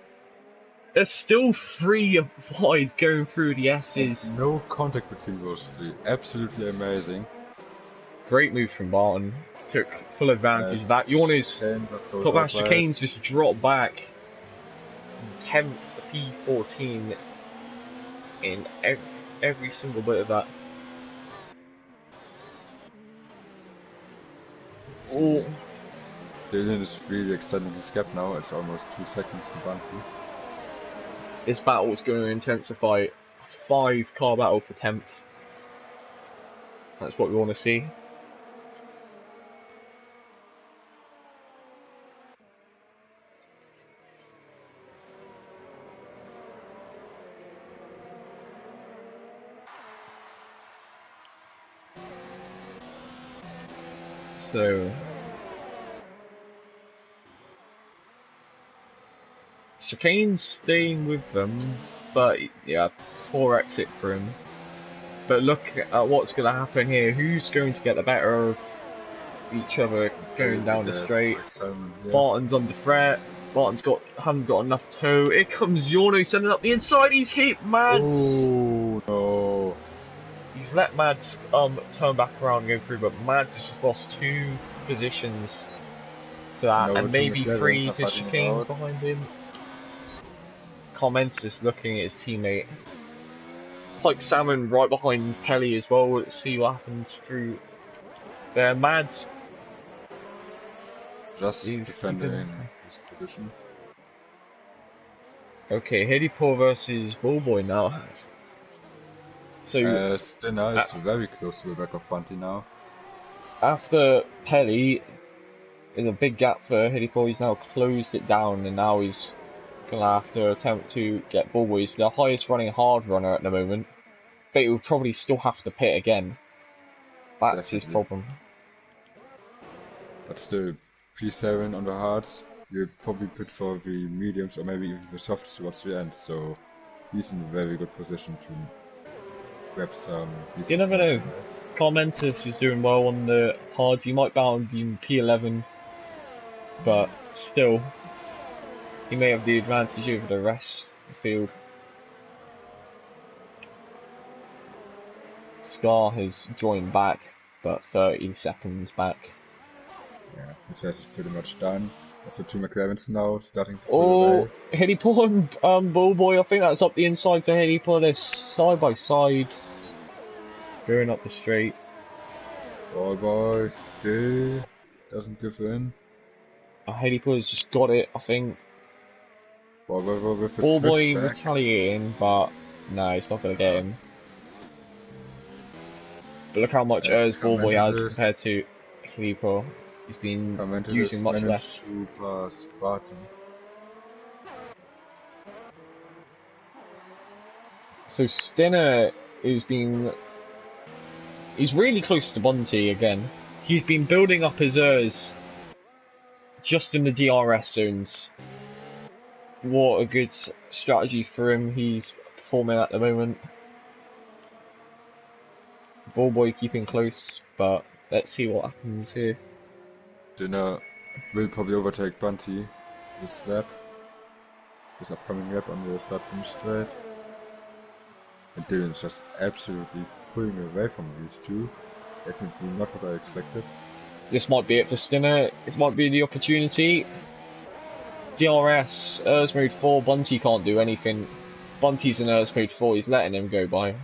Speaker 1: There's still 3 wide going through the S's.
Speaker 5: and no contact between those 3. Absolutely amazing.
Speaker 1: Great move from Barton. Took full advantage of that. Yorno's
Speaker 5: Chicane just goes
Speaker 1: top
Speaker 5: right
Speaker 1: back.
Speaker 5: by it.
Speaker 1: Chicane's just dropped back. 10th P14 in every single bit of that. Oh,
Speaker 5: Dylan is really extending his gap now. It's almost 2 seconds to Bunty.
Speaker 1: this battle is going to intensify. 5 car battle for 10th. That's what we want to see. So Chicane's staying with them, but yeah, poor exit for him. But look at what's going to happen here. Who's going to get the better of each other going down the straight? Barton's under threat. Barton's hasn't got enough toe. Here comes Yorno sending up the inside. He's hit Mads.
Speaker 5: Oh no!
Speaker 1: He's let Mads turn back around and go through, but Mads has just lost 2 positions for that, and maybe 3 because Chicane's behind him. Comments is looking at his teammate. Like Salmon right behind Pelly as well. Let's see what happens through there. Mads
Speaker 5: just defending his position.
Speaker 1: Okay, Hedipo versus Bullboy now. So
Speaker 5: Stinner is very close to the back of Bunty now.
Speaker 1: After Pelly, in a big gap for Hedipo, he's now closed it down, and now he's gonna have to attempt to get Bullboy. He's the highest running hard runner at the moment, but he would probably still have to pit again. That's his problem.
Speaker 5: But still, P7 on the hards, you'll probably pit for the mediums or maybe even the softs towards the end, so he's in a very good position to grab some.
Speaker 1: You never know. Carmentis is doing well on the hards. He might bound in P11, but still, he may have the advantage over the rest of the field. Scar has joined back, but 30 seconds back.
Speaker 5: Yeah, this has pretty much done. Also 2 McLarens now starting to pull away.
Speaker 1: Hedipo and Bullboy, I think that's up the inside for Hedipo. They're side by side, going up the straight.
Speaker 5: Bullboy still doesn't give in.
Speaker 1: Hedipo has just got it, I think.
Speaker 5: Bullboy
Speaker 1: retaliating, but no, he's not going to get him. But look how much Bullboy has compared to Hedipo. He's been using much less.
Speaker 5: To pass Barton.
Speaker 1: So Stinner he's really close to Bunty again. He's been building up his just in the DRS zones. What a good strategy for him he's performing at the moment. Bullboy keeping close, but let's see what happens here.
Speaker 5: Dinner will probably overtake Bunty this upcoming lap on the start-finish straight. And Dylan's just absolutely pulling away from these two. Definitely not what I expected.
Speaker 1: This might be it for Stinner. This might be the opportunity. DRS, ERS mode 4, Bunty can't do anything. Bunty's in ERS mode 4, he's letting him go by.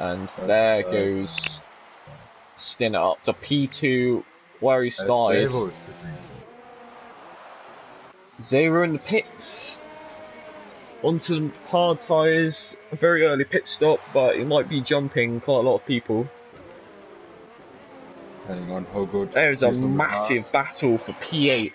Speaker 1: And there goes Stinner up to P2, where he started.
Speaker 5: Zero is pitting.
Speaker 1: Zero in the pits. Onto hard tyres, a very early pit stop, but it might be jumping quite a lot of people.
Speaker 5: Depending on how good.
Speaker 1: There's a massive battle for P8.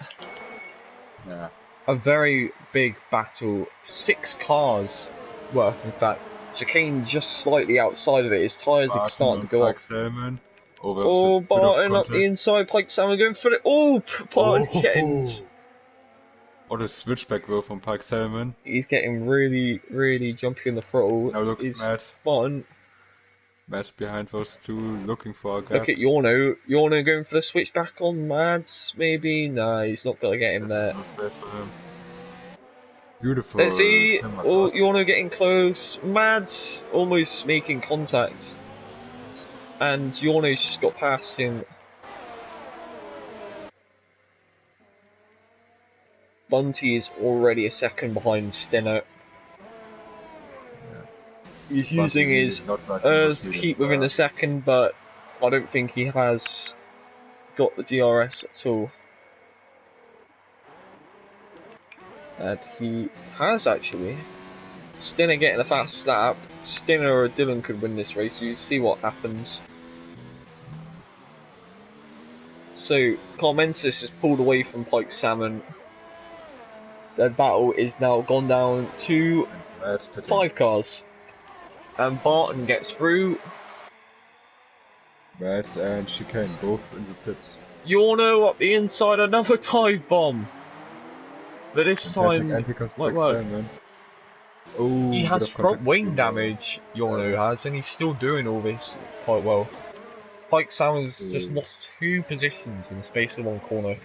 Speaker 5: Yeah.
Speaker 1: A very big battle. 6 cars worth, in fact. Chicane just slightly outside of it. His tyres are starting to go off.
Speaker 5: Salmon.
Speaker 1: Barton up the inside. Pike Salmon going for it. Barton getting.
Speaker 5: What a switchback though from Pike Salmon.
Speaker 1: He's getting really, really jumpy in the throttle.
Speaker 5: Now look at Matt.
Speaker 1: Barton.
Speaker 5: Matt's behind those two, looking for a gap.
Speaker 1: Look at Yorno. Yorno going for the switchback on Mads, maybe? Nah, he's not going to get him there.
Speaker 5: No space for him. Beautiful.
Speaker 1: Let's see. Yorno getting close. Mads almost making contact. And Yorno's just got past him. Bunty is already a second behind Stinner. He's using his to keep within a second, but I don't think he has got the DRS at all. And he has actually. Stinner getting a fast lap. Stinner or Dylan could win this race, so you see what happens. So, Carmensis has pulled away from Pike Salmon. Their battle is now gone down to 5 cars. And Barton gets through.
Speaker 5: Mads and Chicane, both in the pits.
Speaker 1: Yorno up the inside, another dive bomb. But this
Speaker 5: Fantastic
Speaker 1: time,
Speaker 5: anti-contact
Speaker 1: work.
Speaker 5: Salmon.
Speaker 1: He
Speaker 5: Oh, bit
Speaker 1: has
Speaker 5: of
Speaker 1: front
Speaker 5: contact
Speaker 1: wing
Speaker 5: between them.
Speaker 1: damage, Yorno has, and he's still doing all this quite well. Pike Salmon's just lost 2 positions in the space of 1 corner.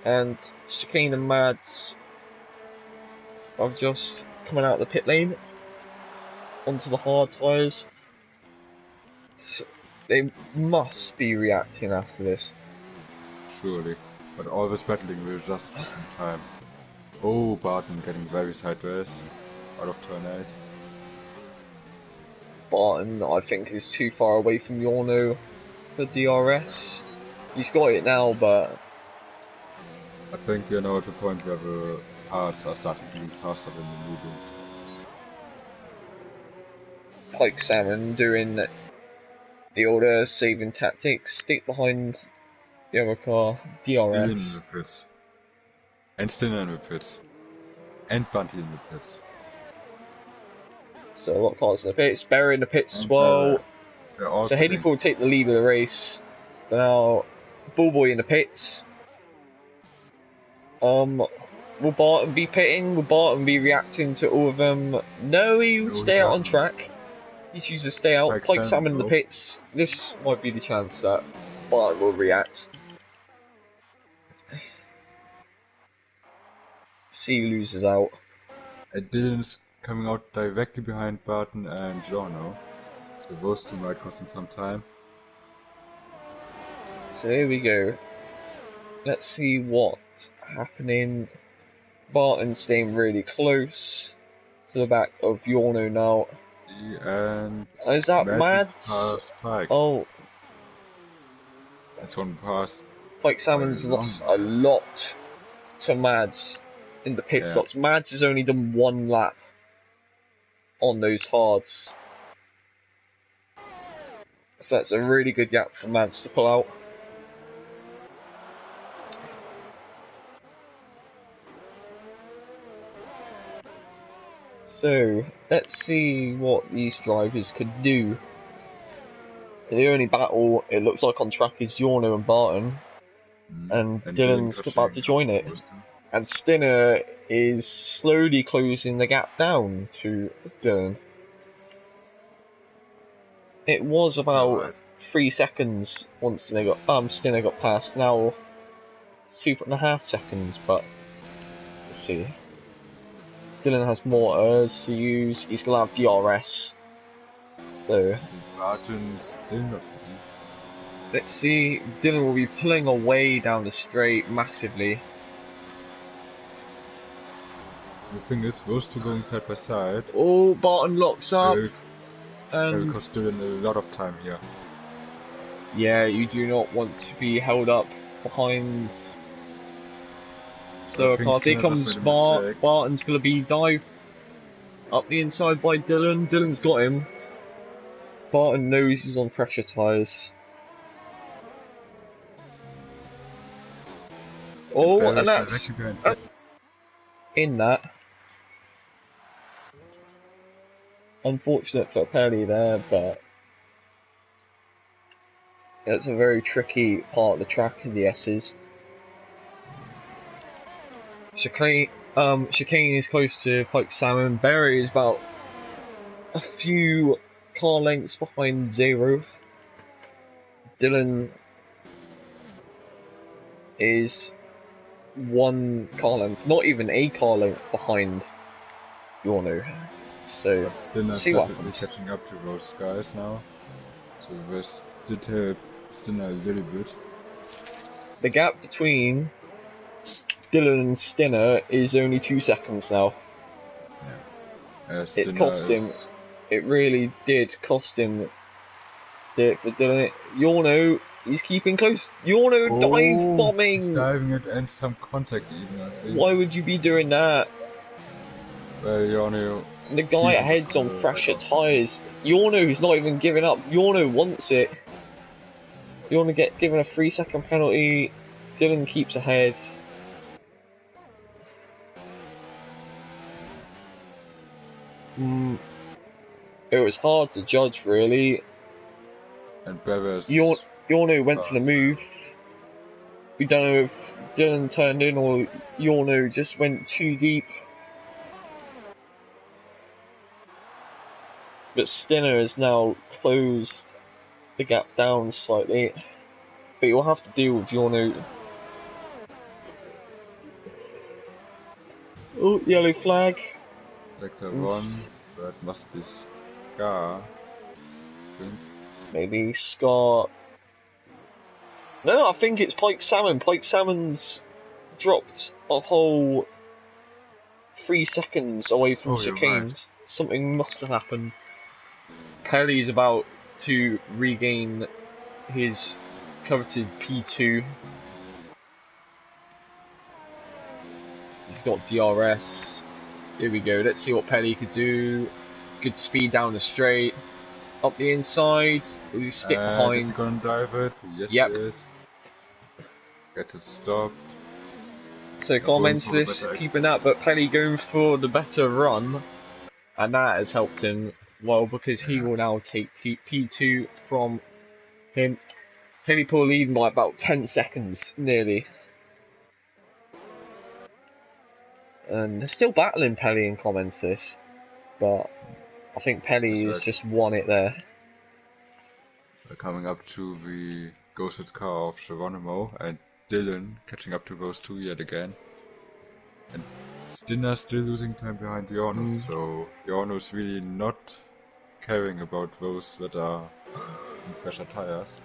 Speaker 1: And Chicane and Mads are just coming out of the pit lane onto the hard tyres. So they must be reacting after this.
Speaker 5: Surely. But always battling will just cost them time. Oh, Barton getting very sideways. Out of turn 8.
Speaker 1: Barton, I think, is too far away from Yorno for DRS. He's got it now, but
Speaker 5: I think we are now at the point where the parts are starting to be faster than the mediums.
Speaker 1: Pike Salmon doing the older saving tactics, stick behind the other car,
Speaker 5: Dylan in
Speaker 1: DRS.
Speaker 5: the pits. And Stinner in the pits. And Bunty in the pits.
Speaker 1: So what car's in the pits? Berry in the pits as
Speaker 5: And
Speaker 1: well.
Speaker 5: they're all
Speaker 1: So
Speaker 5: pitting.
Speaker 1: Haley will take the lead of the race. Now, Bullboy in the pits. Will Barton be pitting? Will Barton be reacting to all of them? No, he will
Speaker 5: No, he
Speaker 1: stay out on
Speaker 5: doesn't.
Speaker 1: track. He chooses to stay out. Pike Salmon in the
Speaker 5: though.
Speaker 1: pits. This might be the chance that Barton will react. C loses out.
Speaker 5: And Dylan's coming out directly behind Barton and Giorno. So those two might cost him some time.
Speaker 1: So here we go. Let's see what's happening. Barton staying really close to the back of Yorno now.
Speaker 5: And
Speaker 1: Is that Mads?
Speaker 5: Past Pike.
Speaker 1: Oh,
Speaker 5: It's gone past.
Speaker 1: Pike Salmon's lost a lot to Mads in the pit stops. Mads has only done 1 lap on those hards. So that's a really good gap for Mads to pull out. So, let's see what these drivers could do. The only battle it looks like on track is Yorno and Barton. And Dylan's about to join it. And Stinner is slowly closing the gap down to Dylan. It was about 3 seconds once Stinner got past. Now 2.5 seconds, but let's see. Dylan has more ERS to use. He's gonna have DRS. So
Speaker 5: Barton's still not ready.
Speaker 1: let's see. Dylan will be pulling away down the straight massively.
Speaker 5: The thing is, those two going side by side.
Speaker 1: Oh, Barton locks up.
Speaker 5: Will cost Dylan a lot of time here.
Speaker 1: Yeah, you do not want to be held up behind slower cars. Here comes Barton's going to be dived up the inside by Dylan. Dylan's got him. Barton knows he's on pressure tyres. Oh, and that's in that. Unfortunate for Perry there, but it's a very tricky part of the track in the S's. Chicane is close to Pike Salmon. Berry is about a few car lengths behind Zero. Dylan is 1 car length, not even a car length behind Yorno. So,
Speaker 5: but Stinner's
Speaker 1: see what
Speaker 5: definitely
Speaker 1: happens.
Speaker 5: catching up to those guys now. So this did help Stinner a little bit.
Speaker 1: The gap between Dylan and Stinner is only 2 seconds now.
Speaker 5: Yeah.
Speaker 1: It cost him. It really did cost him. For Dylan, Yorno, he's keeping close. Yorno dive bombing.
Speaker 5: He's diving it and some contact even. I think.
Speaker 1: Why would you be doing that?
Speaker 5: Well, Yorno.
Speaker 1: The guy ahead's on fresher tyres. Yorno's not even giving up. Yorno wants it. Yorno get given a 3-second penalty. Dylan keeps ahead. It was hard to judge, really.
Speaker 5: And Perez.
Speaker 1: Yorno went for the move. We don't know if Dylan turned in or Yorno just went too deep. But Stinner has now closed the gap down slightly. But you'll have to deal with Yorno. Oh, yellow flag.
Speaker 5: Sector 1, that must be Scar.
Speaker 1: Maybe Scott. No, I think it's Pike Salmon. Pike Salmon's dropped a whole 3 seconds away from chicanes. Right. Something must have happened. Pelly's about to regain his coveted P2. He's got DRS. Here we go. Let's see what Pelly could do. Good speed down the straight. Up the inside. Will he stick behind?
Speaker 5: Is he gonna drive it? Yes,
Speaker 1: yep.
Speaker 5: He is. Gets it stopped.
Speaker 1: So comments this, keeping that, but Pelly going for the better run. And that has helped him well because he will now take P2 from him. Pelly Paul leading by about 10 seconds, nearly. And they're still battling Pelly and comments this. But I think Pelly has just won it there.
Speaker 5: We're coming up to the ghosted car of Geronimo and Dylan catching up to those two yet again. And Stinner still losing time behind Yorno, so Yorno's really not caring about those that are in fresher tires.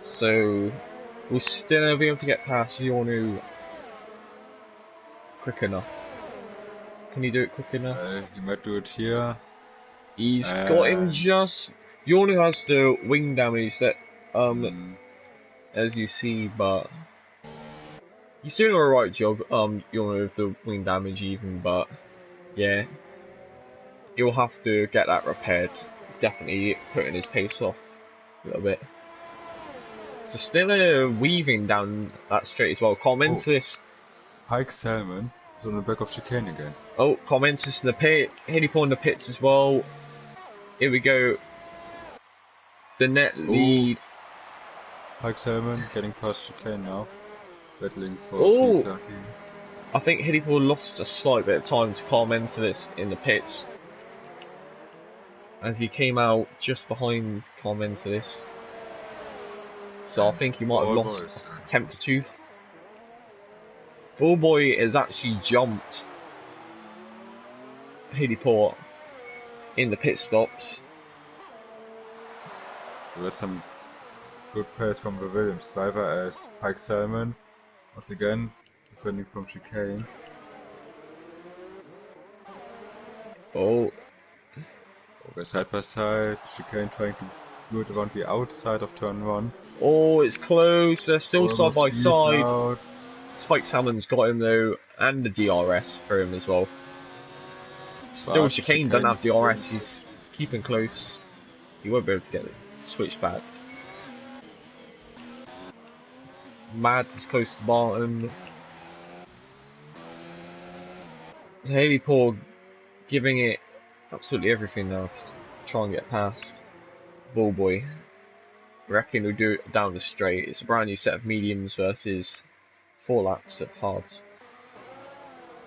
Speaker 1: So will Stinner be able to get past Yorno quick enough? Can he do it quick enough?
Speaker 5: He might do it here.
Speaker 1: He's got him just. Yorno has the wing damage that, as you see, but he's doing an alright job. Yorno with the wing damage even, but yeah, he'll have to get that repaired. It's definitely putting his pace off a little bit. So still weaving down that straight as well. Comments this.
Speaker 5: Pike Salmon is on the back of chicane again.
Speaker 1: Oh, comments this in the pit. Hidipor in the pits as well. Here we go. The net lead.
Speaker 5: Pike Salmon getting past chicane now. Battling for P30.
Speaker 1: I think Hidipor lost a slight bit of time to comment this in the pits. As he came out just behind comment this. So I think he might have lost a tenth or two. Ballboy has actually jumped Hidipor in the pit stops.
Speaker 5: So that's some good pace from the Williams driver as Pike Salmon once again defending from chicane.
Speaker 1: Oh.
Speaker 5: Over side by side, chicane trying to do it around the outside of turn 1.
Speaker 1: Oh, it's close. They're still side by side.
Speaker 5: Out.
Speaker 1: Spike Salmon's got him though, and the DRS for him as well. Still, chicane doesn't have DRS. He's keeping close. He won't be able to get it switched back. Mads is close to Barton. So Haley Paul giving it absolutely everything now to try and get past Ballboy. Reckon he'll do it down the straight. It's a brand new set of mediums versus 4 laps of hards.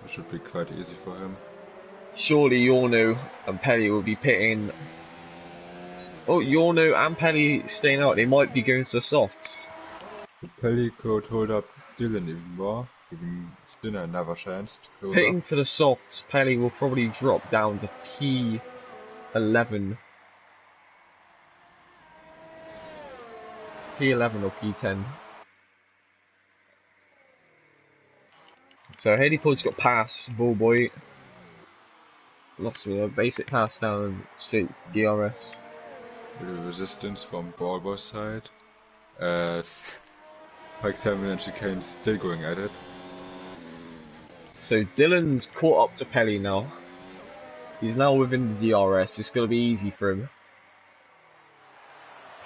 Speaker 5: It should be quite easy for him.
Speaker 1: Surely Yorno and Pelly will be pitting. Oh, Yorno and Pelly staying out. They might be going to the softs.
Speaker 5: The Pelly could hold up Dylan even more, giving Stinner another chance to close
Speaker 1: Pitting
Speaker 5: up.
Speaker 1: for the softs, Pelly will probably drop down to P11. P11 or P10. So Haleypool's got pass, Ballboy. Lost with a basic pass down straight DRS.
Speaker 5: Little resistance from Ballboy's side. As Pike Salmon and chicane still going at it.
Speaker 1: So Dylan's caught up to Pelly now. He's now within the DRS. It's going to be easy for him.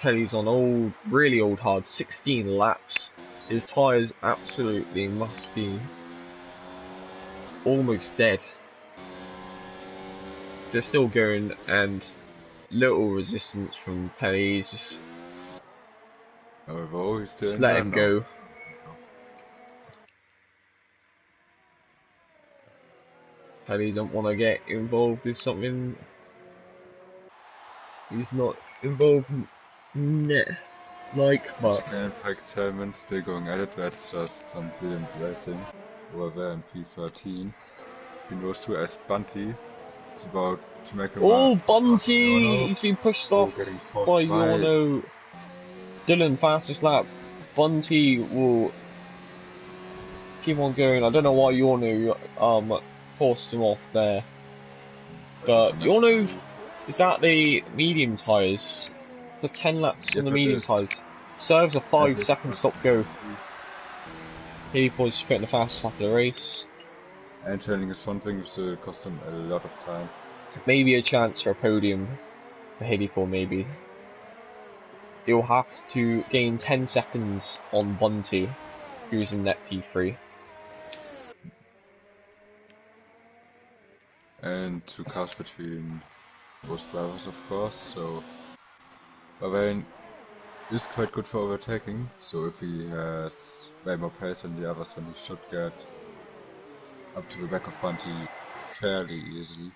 Speaker 1: Pelly's on really old hard, 16 laps. His tyres absolutely must be almost dead. They're still going, and little resistance from Pelly. He's just
Speaker 5: Although he's still
Speaker 1: Just
Speaker 5: in
Speaker 1: let
Speaker 5: there
Speaker 1: him
Speaker 5: now.
Speaker 1: go. Pelly don't want to get involved in something he's not involved in it, but
Speaker 5: Chicane and Pike's helmet still going at it. That's just some brilliant racing over there in P13. He knows too as Bunty. It's about to make him
Speaker 1: oh,
Speaker 5: pass on
Speaker 1: Bunty!
Speaker 5: Yorno.
Speaker 1: He's been pushed
Speaker 5: Oh,
Speaker 1: off
Speaker 5: getting
Speaker 1: by
Speaker 5: forced wide.
Speaker 1: Yorno. Dylan, fastest lap. Bunty will keep on going. I don't know why Yorno forced him off there. But Yorno is at the medium tyres. So 10 laps on
Speaker 5: Yes,
Speaker 1: the
Speaker 5: it
Speaker 1: medium
Speaker 5: is.
Speaker 1: tyres. Serves a 5
Speaker 5: That
Speaker 1: second
Speaker 5: is
Speaker 1: stop go. He was putting the fastest lap of the race.
Speaker 5: And turning his front wing will cost him a lot of time.
Speaker 1: Maybe a chance for a podium for Hidipol, maybe. He'll have to gain 10 seconds on Bunty, who's in net P3.
Speaker 5: And 2 cars between both drivers, of course, so Bahrain is quite good for overtaking, so if he has way more pace than the others, then he should get up to the back of Bunty fairly easily.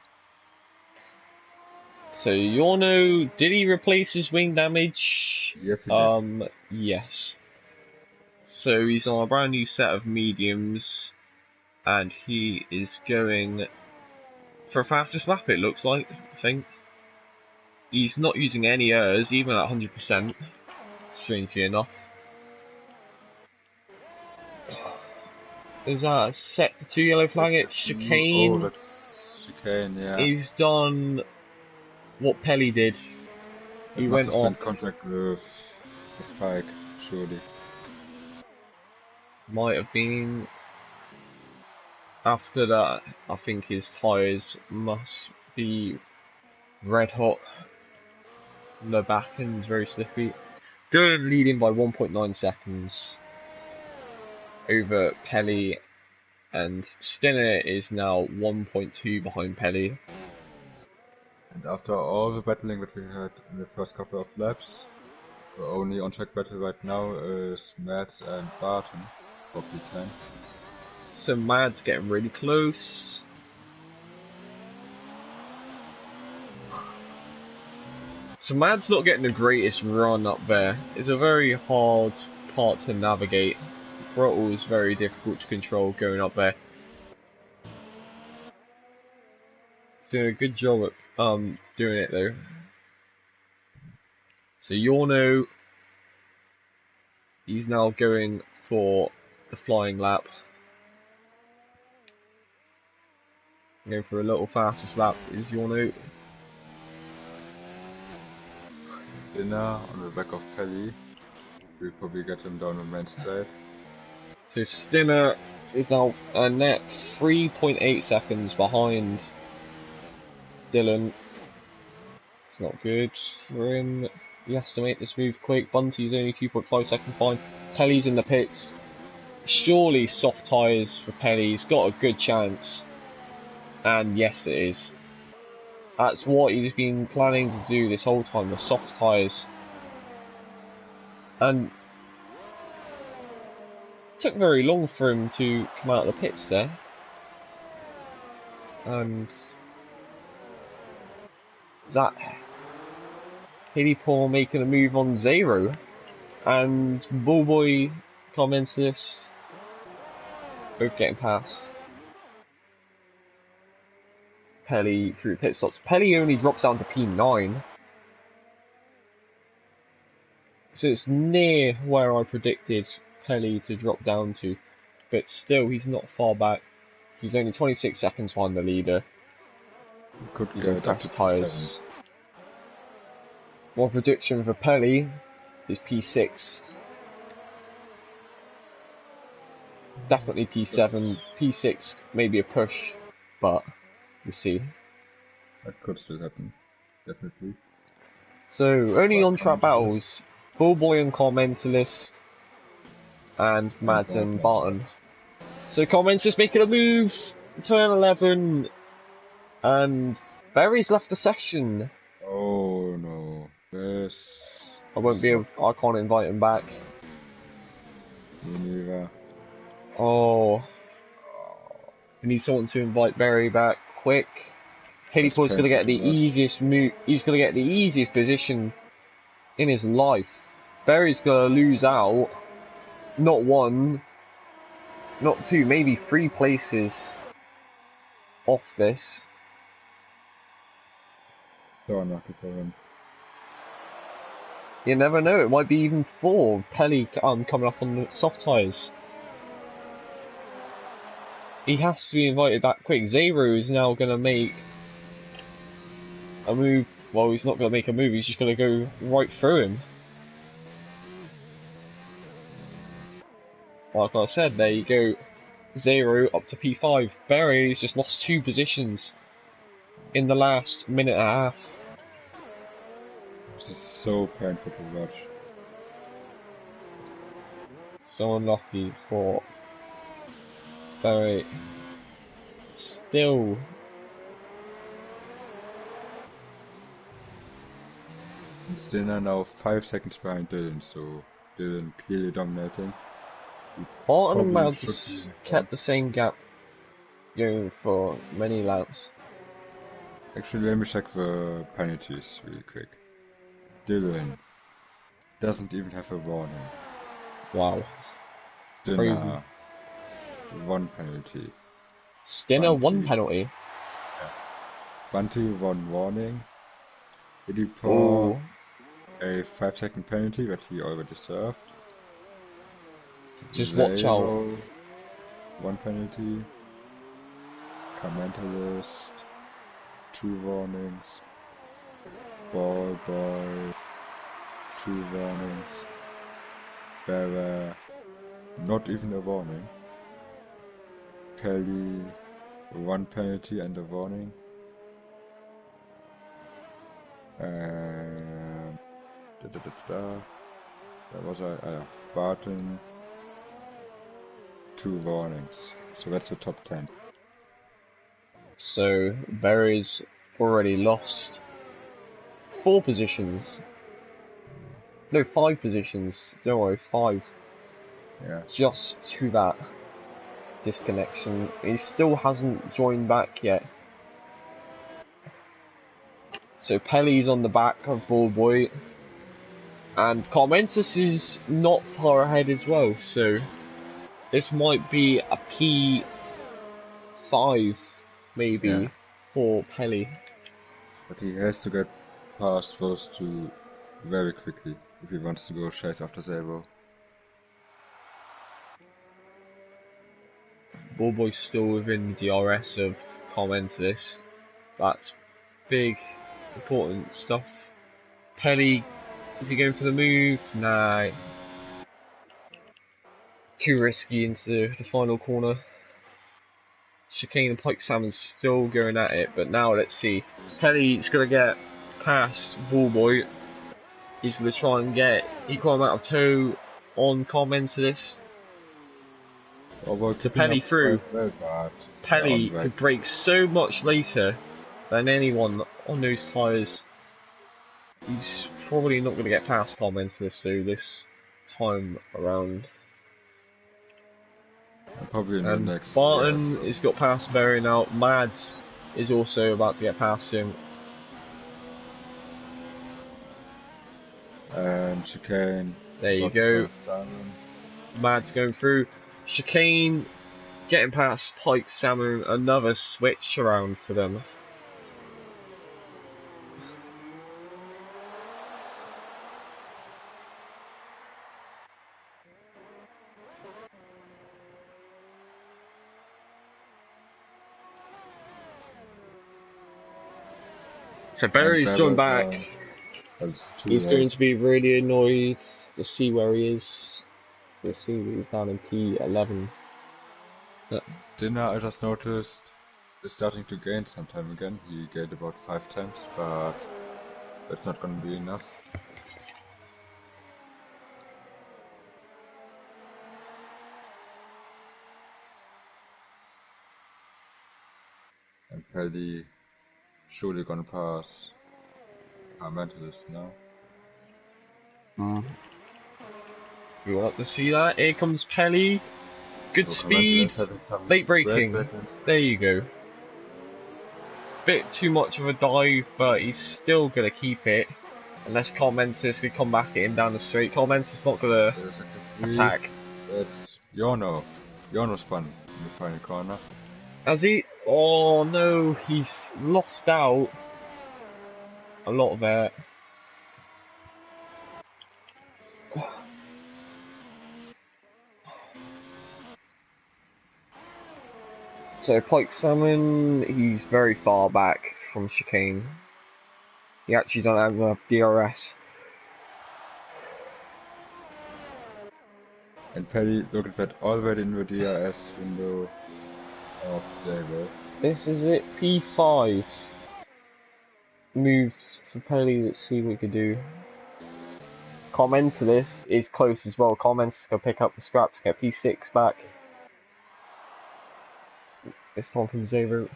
Speaker 1: So Yorno, did he replace his wing damage?
Speaker 5: Yes, he did.
Speaker 1: Yes. So he's on a brand new set of mediums, and he is going for a fastest lap, it looks like, I think. He's not using any errors, even at 100%, strangely enough. Is that set to 2 yellow flag at chicane?
Speaker 5: Oh, that's chicane, yeah.
Speaker 1: He's done what Pelly did. He
Speaker 5: It
Speaker 1: went
Speaker 5: must have been
Speaker 1: off.
Speaker 5: contact with Pike, surely.
Speaker 1: Might have been. After that, I think his tyres must be red hot. The back end's very slippy. Dylan leading by 1.9 seconds over Pelly, and Stinner is now 1.2 behind Pelly.
Speaker 5: And after all the battling that we had in the first couple of laps, the only on-track battle right now is Mads and Barton for P10.
Speaker 1: So Mad's getting really close. So Mad's not getting the greatest run up there. It's a very hard part to navigate. The throttle is very difficult to control going up there. He's doing a good job at doing it though. So Yorno, he's now going for the flying lap. Going for a little fastest lap is Yorno.
Speaker 5: Dinner on the back of Pelly. We'll probably get him down on main straight.
Speaker 1: So Stinner is now a net 3.8 seconds behind Dylan. It's not good for him. He has to make this move quick. Bunty's only 2.5 seconds behind. Pelly's in the pits. Surely soft tyres for Pelly. He's got a good chance. And yes, it is. That's what he's been planning to do this whole time, the soft tyres. And it took very long for him to come out of the pits there. And that Hidipol making a move on Zero, and Bullboy comments both getting past Pelly through pit stops. Pelly only drops down to P9, so it's near where I predicted Pelly to drop down to, but still he's not far back. He's only 26 seconds behind the leader.
Speaker 5: Could
Speaker 1: He's
Speaker 5: get
Speaker 1: on
Speaker 5: up
Speaker 1: faster
Speaker 5: to
Speaker 1: tyres. My prediction for Pelly is P6. Definitely P7. P6, maybe a push, but we'll see.
Speaker 5: That could still happen, definitely.
Speaker 1: So, only
Speaker 5: But
Speaker 1: on track battles, Bullboy and Carmentalist, and Mads and Barton. So Carmentalist making a move, turn 11, and Berry's left the session.
Speaker 5: Oh Yes.
Speaker 1: I won't be able to, I can't invite him back.
Speaker 5: Me neither.
Speaker 1: Oh. We need someone to invite Barry back quick. Haleypool's gonna get the easiest move. He's gonna get the easiest position in his life. Barry's gonna lose out. Not one, not two, maybe 3 places off this.
Speaker 5: So unlucky for him.
Speaker 1: You never know. It might be even 4. Pelly coming up on the soft tyres. He has to be invited back quick. Zero is now gonna make a move. Well, he's not gonna make a move. He's just gonna go right through him. Like I said, there you go. 0 up to P5. Barry's just lost 2 positions in the last minute and a half.
Speaker 5: This is so painful to watch.
Speaker 1: So unlucky for Barry. Still.
Speaker 5: And Stinner now 5 seconds behind Dylan, so Dylan clearly dominating.
Speaker 1: Barton and
Speaker 5: Probably
Speaker 1: Mads
Speaker 5: should be in the front.
Speaker 1: kept the same gap going for many laps.
Speaker 5: Actually, let me check the penalties really quick. Dylan doesn't even have a warning.
Speaker 1: Wow.
Speaker 5: Dinner,
Speaker 1: Crazy.
Speaker 5: 1 penalty.
Speaker 1: Skinner, 1
Speaker 5: Bunty.
Speaker 1: penalty.
Speaker 5: Bunty, 1 warning.
Speaker 1: Oh.
Speaker 5: Idipor, a 5-second penalty that he already served.
Speaker 1: Just watch out.
Speaker 5: Zero, 1 penalty. Commentalist, 2 warnings. Ball boy, 2 warnings. Bera, not even a warning. Kelly, 1 penalty and a warning. There was a Barton, 2 warnings. So that's the top 10.
Speaker 1: So, Barry's already lost 4 positions. No, 5 positions. Don't worry, 5.
Speaker 5: Yeah.
Speaker 1: Just to that disconnection. He still hasn't joined back yet. So Pelly's on the back of Ballboy. And Carmentis is not far ahead as well, so this might be a P5 maybe
Speaker 5: Yeah.
Speaker 1: for Pelly.
Speaker 5: But he has to get past those 2 very quickly if he wants to go chase after Zero.
Speaker 1: Ballboy's still within the DRS of Carmentis. That's big, important stuff. Pelly, is he going for the move? Nah. Too risky into the final corner. Chicane and Pike Salmon's still going at it, but now let's see. Pelly's going to get past Ballboy. He's going to try and get equal amount of toe on Carmentis. To Pelly through. Pelly could break so much later than anyone on those tyres. He's probably not going to get past Carmentis though this time around.
Speaker 5: Probably in the next.
Speaker 1: Barton has got past Berry now. Mads is also about to get past him.
Speaker 5: And Chicane.
Speaker 1: There you go. Mads going through. Chicane getting past Pike Salmon. Another switch around for them. So Barry's joined back. He's going to be really annoyed to see where he is. So let's see he's down in P11.
Speaker 5: Dinner, I just noticed, is starting to gain some time again. He gained about 5 times, but that's not going to be enough. And Pelly surely gonna pass our mentalist now.
Speaker 1: We want to see that. Here comes Pelly. Good speed. Late braking. There you go. Bit too much of a dive, but he's still gonna keep it. Unless Carl Mensis could come back at him down the straight. Carl Mensis not gonna attack.
Speaker 5: It's Jono. Jono spun in the final corner.
Speaker 1: Has he? Oh no, he's lost out a lot there. So Pike Salmon, he's very far back from chicane. He actually don't have enough DRS.
Speaker 5: And Pelly looking at already in the DRS window of Zable.
Speaker 1: This is it, P5. Moves for Pelly, let's see what we can do. Comment to this is close as well. Comments go pick up the scraps, get P6 back. This time from Zero.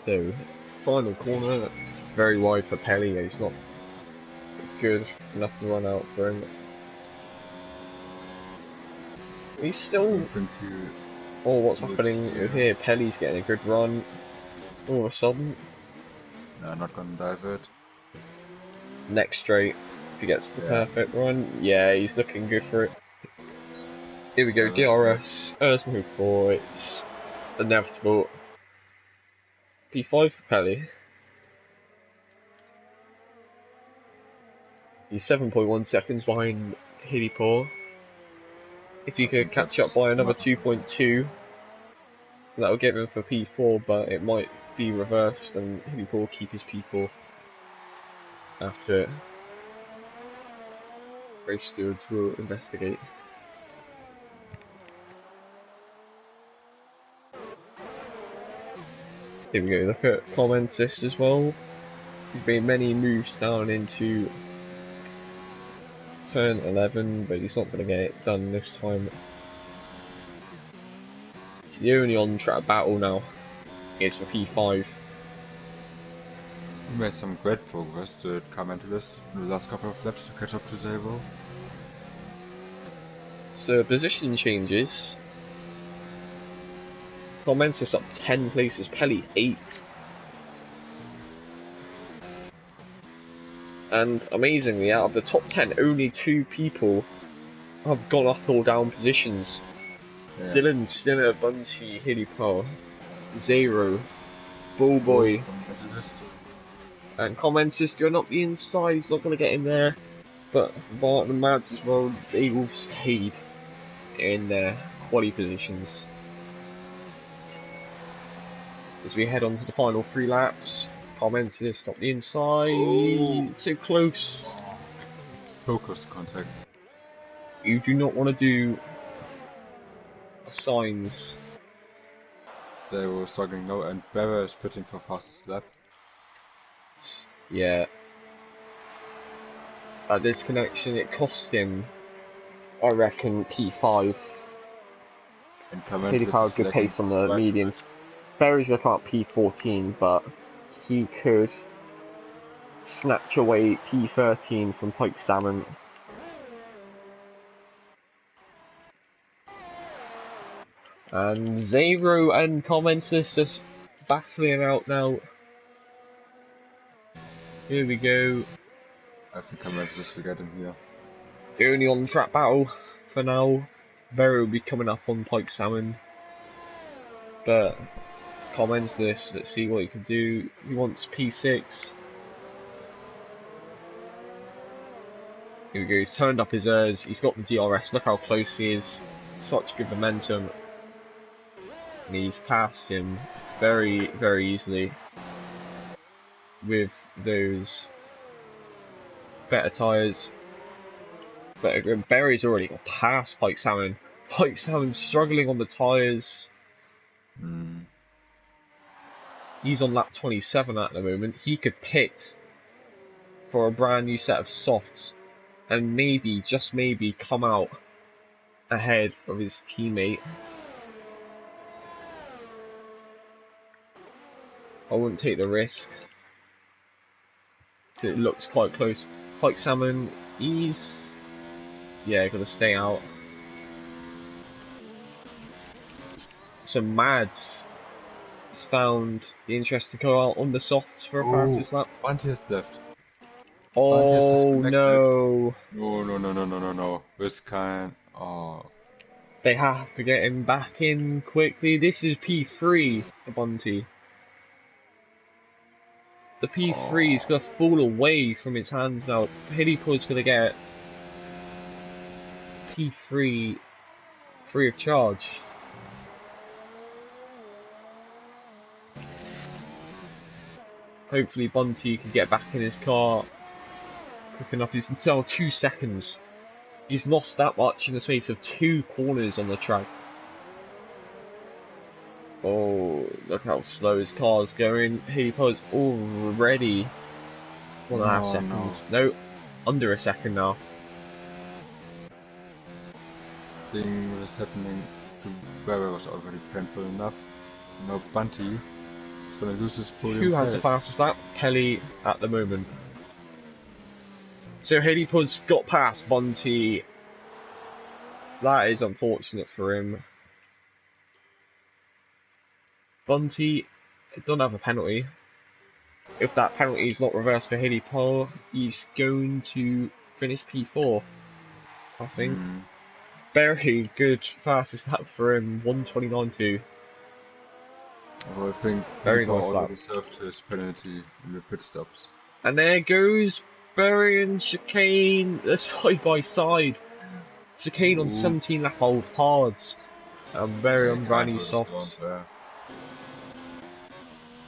Speaker 1: So, final corner, very wide for Pelly. It's not good enough to run out for him. He's still. Oh, what's happening here? Pelly's getting a good run. All of a sudden.
Speaker 5: No, not gonna dive it.
Speaker 1: Next straight, if he gets the perfect run, yeah, he's looking good for it. Here we go, DRS, Earth move 4, it's inevitable. P5 for Pelly. He's 7.1 seconds behind Hidipour. If he could catch up by another 2.2, that would get him for P4, but it might be reversed and Hidipour will keep his P4 after. Race stewards will investigate. Here we go, look at comments this as well. He's made many moves down into turn 11, but he's not going to get it done this time. It's the only on-track battle now. It's for P5.
Speaker 5: We made some great progress to come into this in the last couple of laps to catch up to Zable.
Speaker 1: So position changes. Comments is up 10 places, Pelly 8. And amazingly, out of the top 10, only 2 people have gone up or down positions. Yeah. Dylan, Stinner, Bunty, Hidipour, Zero, Bullboy, and Comments is going up the inside, he's not going to get in there. But Bart and Mads as well, they all stayed in their quali positions. As we head on to the final 3 laps, Comments this, stop the inside, so close.
Speaker 5: So close to contact.
Speaker 1: You do not want to do signs.
Speaker 5: They were struggling now, and Berra is pitting for fastest lap.
Speaker 1: Yeah. At this connection, it cost him, I reckon, P5.
Speaker 5: And
Speaker 1: Hidipour good pace on the mediums. Berry's going to come up P14, but he could snatch away P13 from Pike Salmon. And Zero and Commentus just battling out now. Here we go.
Speaker 5: I think Commentus will get him here.
Speaker 1: The only on-track battle for now. Berry will be coming up on Pike Salmon. But Comments this, let's see what he can do. He wants P6. Here we go, he's turned up his ERS, he's got the DRS, look how close he is. Such good momentum. And he's passed him very, very easily with those better tyres. But Berry's already got past Pike Salmon. Pike Salmon's struggling on the tyres. He's on lap 27 at the moment. He could pit for a brand new set of softs and maybe, just maybe, come out ahead of his teammate. I wouldn't take the risk. It looks quite close. Pike Salmon, he's... yeah, gonna stay out. So Mads has found the interest to go out on the softs for a fastest lap.
Speaker 5: Bunty has left. Bunty has
Speaker 1: Oh
Speaker 5: disconnected.
Speaker 1: no!
Speaker 5: No. This kind. Oh.
Speaker 1: They have to get him back in quickly. This is P3 for Bunty. The P3 is going to fall away from his hands now. Hillypool's going to get P3 free of charge. Hopefully Bunty can get back in his car quick enough. He's until 2 seconds. He's lost that much in the space of 2 corners on the track. Oh, look how slow his car's going. Hillypool's already 1.5 seconds. No, under a second now.
Speaker 5: Thing was happening to Barry was already painful enough. Now Bunty is gonna lose his podium.
Speaker 1: Who has the fastest lap? Kelly at the moment. So Hillypool's got past Bunty. That is unfortunate for him. Bunty don't have a penalty. If that penalty is not reversed for Hillypool, he's going to finish P4, I think. Very good fastest lap for him, 1:29.2.
Speaker 5: Well, I think
Speaker 1: Very
Speaker 5: Hillypool
Speaker 1: nice lap.
Speaker 5: already served his penalty in the pit stops.
Speaker 1: And there goes Barry and Chicane, side by side. Chicane on 17 lap old hards, and Barry on brand new softs.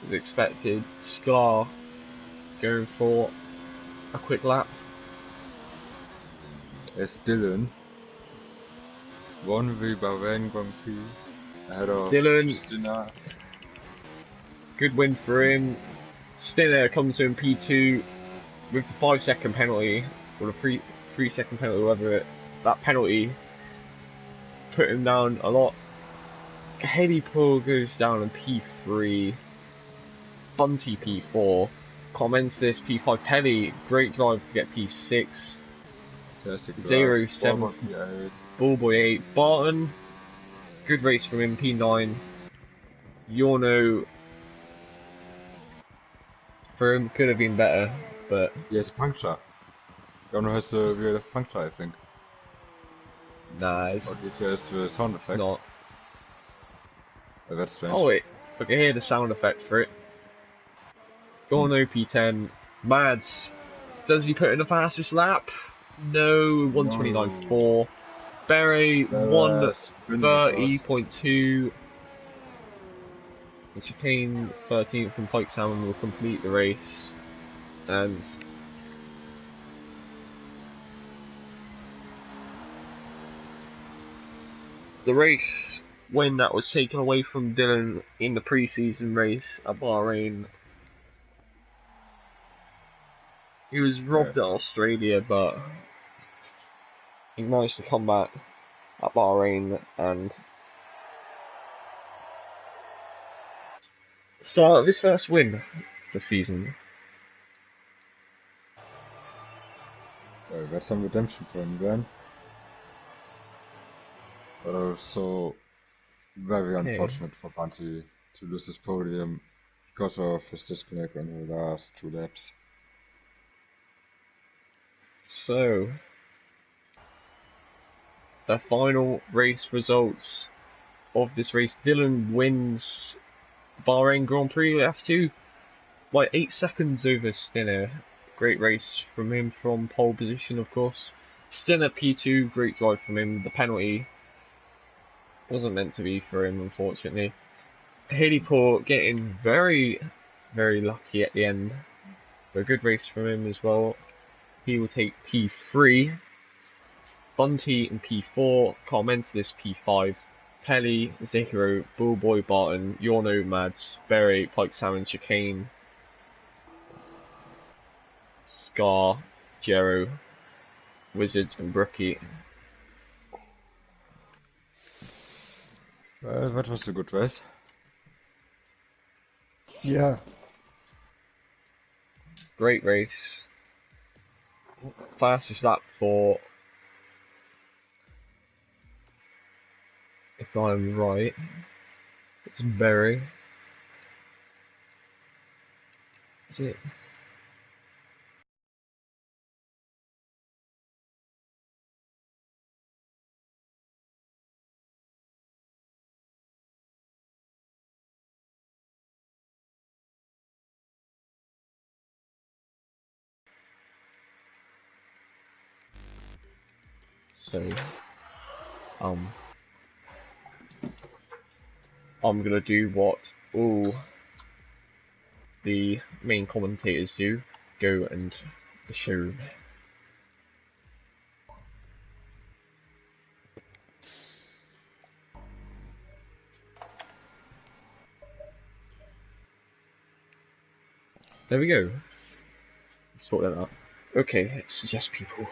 Speaker 1: As expected, Scar going for a quick lap.
Speaker 5: It's Dylan. 1v Bahrain Grand Prix ahead of
Speaker 1: Dylan.
Speaker 5: Stinner.
Speaker 1: Good win for him. Stinner comes in P2 with the 5-second penalty, or the 3-second penalty, whatever that penalty put him down a lot. Hillypool goes down in P3. Bunty P4. Comments this P5. Pelly, great drive to get P6. 0-7. Ballboy 8. Barton, good race from him, P9. Yorno for him could have been better, but
Speaker 5: Yes, puncture. Yorno has the real left puncture, I think.
Speaker 1: nah, it's
Speaker 5: Or this has the sound effect.
Speaker 1: not.
Speaker 5: That's strange.
Speaker 1: Oh wait, I can hear the sound effect for it. Yorno P10. Mads, does he put in the fastest lap? No, 1:29.4. Berry 1:30.2. And Chicane 13th from Pike Salmon will complete the race. And the race, when that was taken away from Dylan in the pre-season race at Bahrain, he was robbed at Australia, but he managed to come back at Bahrain and start his first win this season.
Speaker 5: Well, that's some redemption for him then. But also very unfortunate for Bunty to lose his podium because of his disconnect on the last 2 laps.
Speaker 1: So, the final race results of this race. Dylan wins Bahrain Grand Prix F2 by 8 seconds over Stinner. Great race from him from pole position, of course. Stinner P2, great drive from him. The penalty wasn't meant to be for him, unfortunately. Hillypool getting very, very lucky at the end. But a good race from him as well. He will take P3. Bunty in P4. Carmenta this P5. Pelly, Zahiro, Bullboy, Barton, Yorno, Mads, Berry, Pike Salmon, Chicane, Scar, Jero, Wizards, and Brookie.
Speaker 5: Well, that was a good race.
Speaker 2: Yeah.
Speaker 1: Great race. Fastest lap for, if I'm right, it's Berry. Is it? So, I'm gonna do what all the main commentators do, go and the showroom. There we go. Sort that out. Okay, let's suggest people.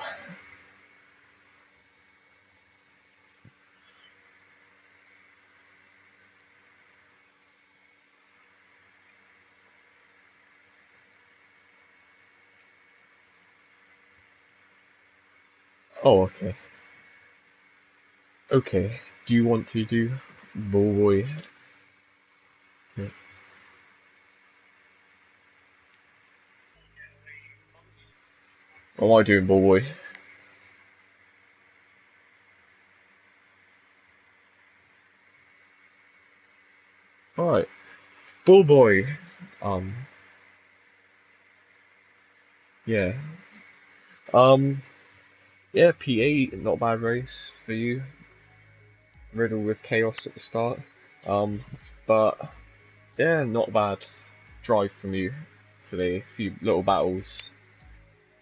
Speaker 1: Oh, okay. Okay, do you want to do Bullboy? Yeah. What am I doing, Bullboy? Alright, Bullboy. Yeah. Yeah, P8, not a bad race for you. Riddled with chaos at the start. But yeah, not a bad drive from you today. A few little battles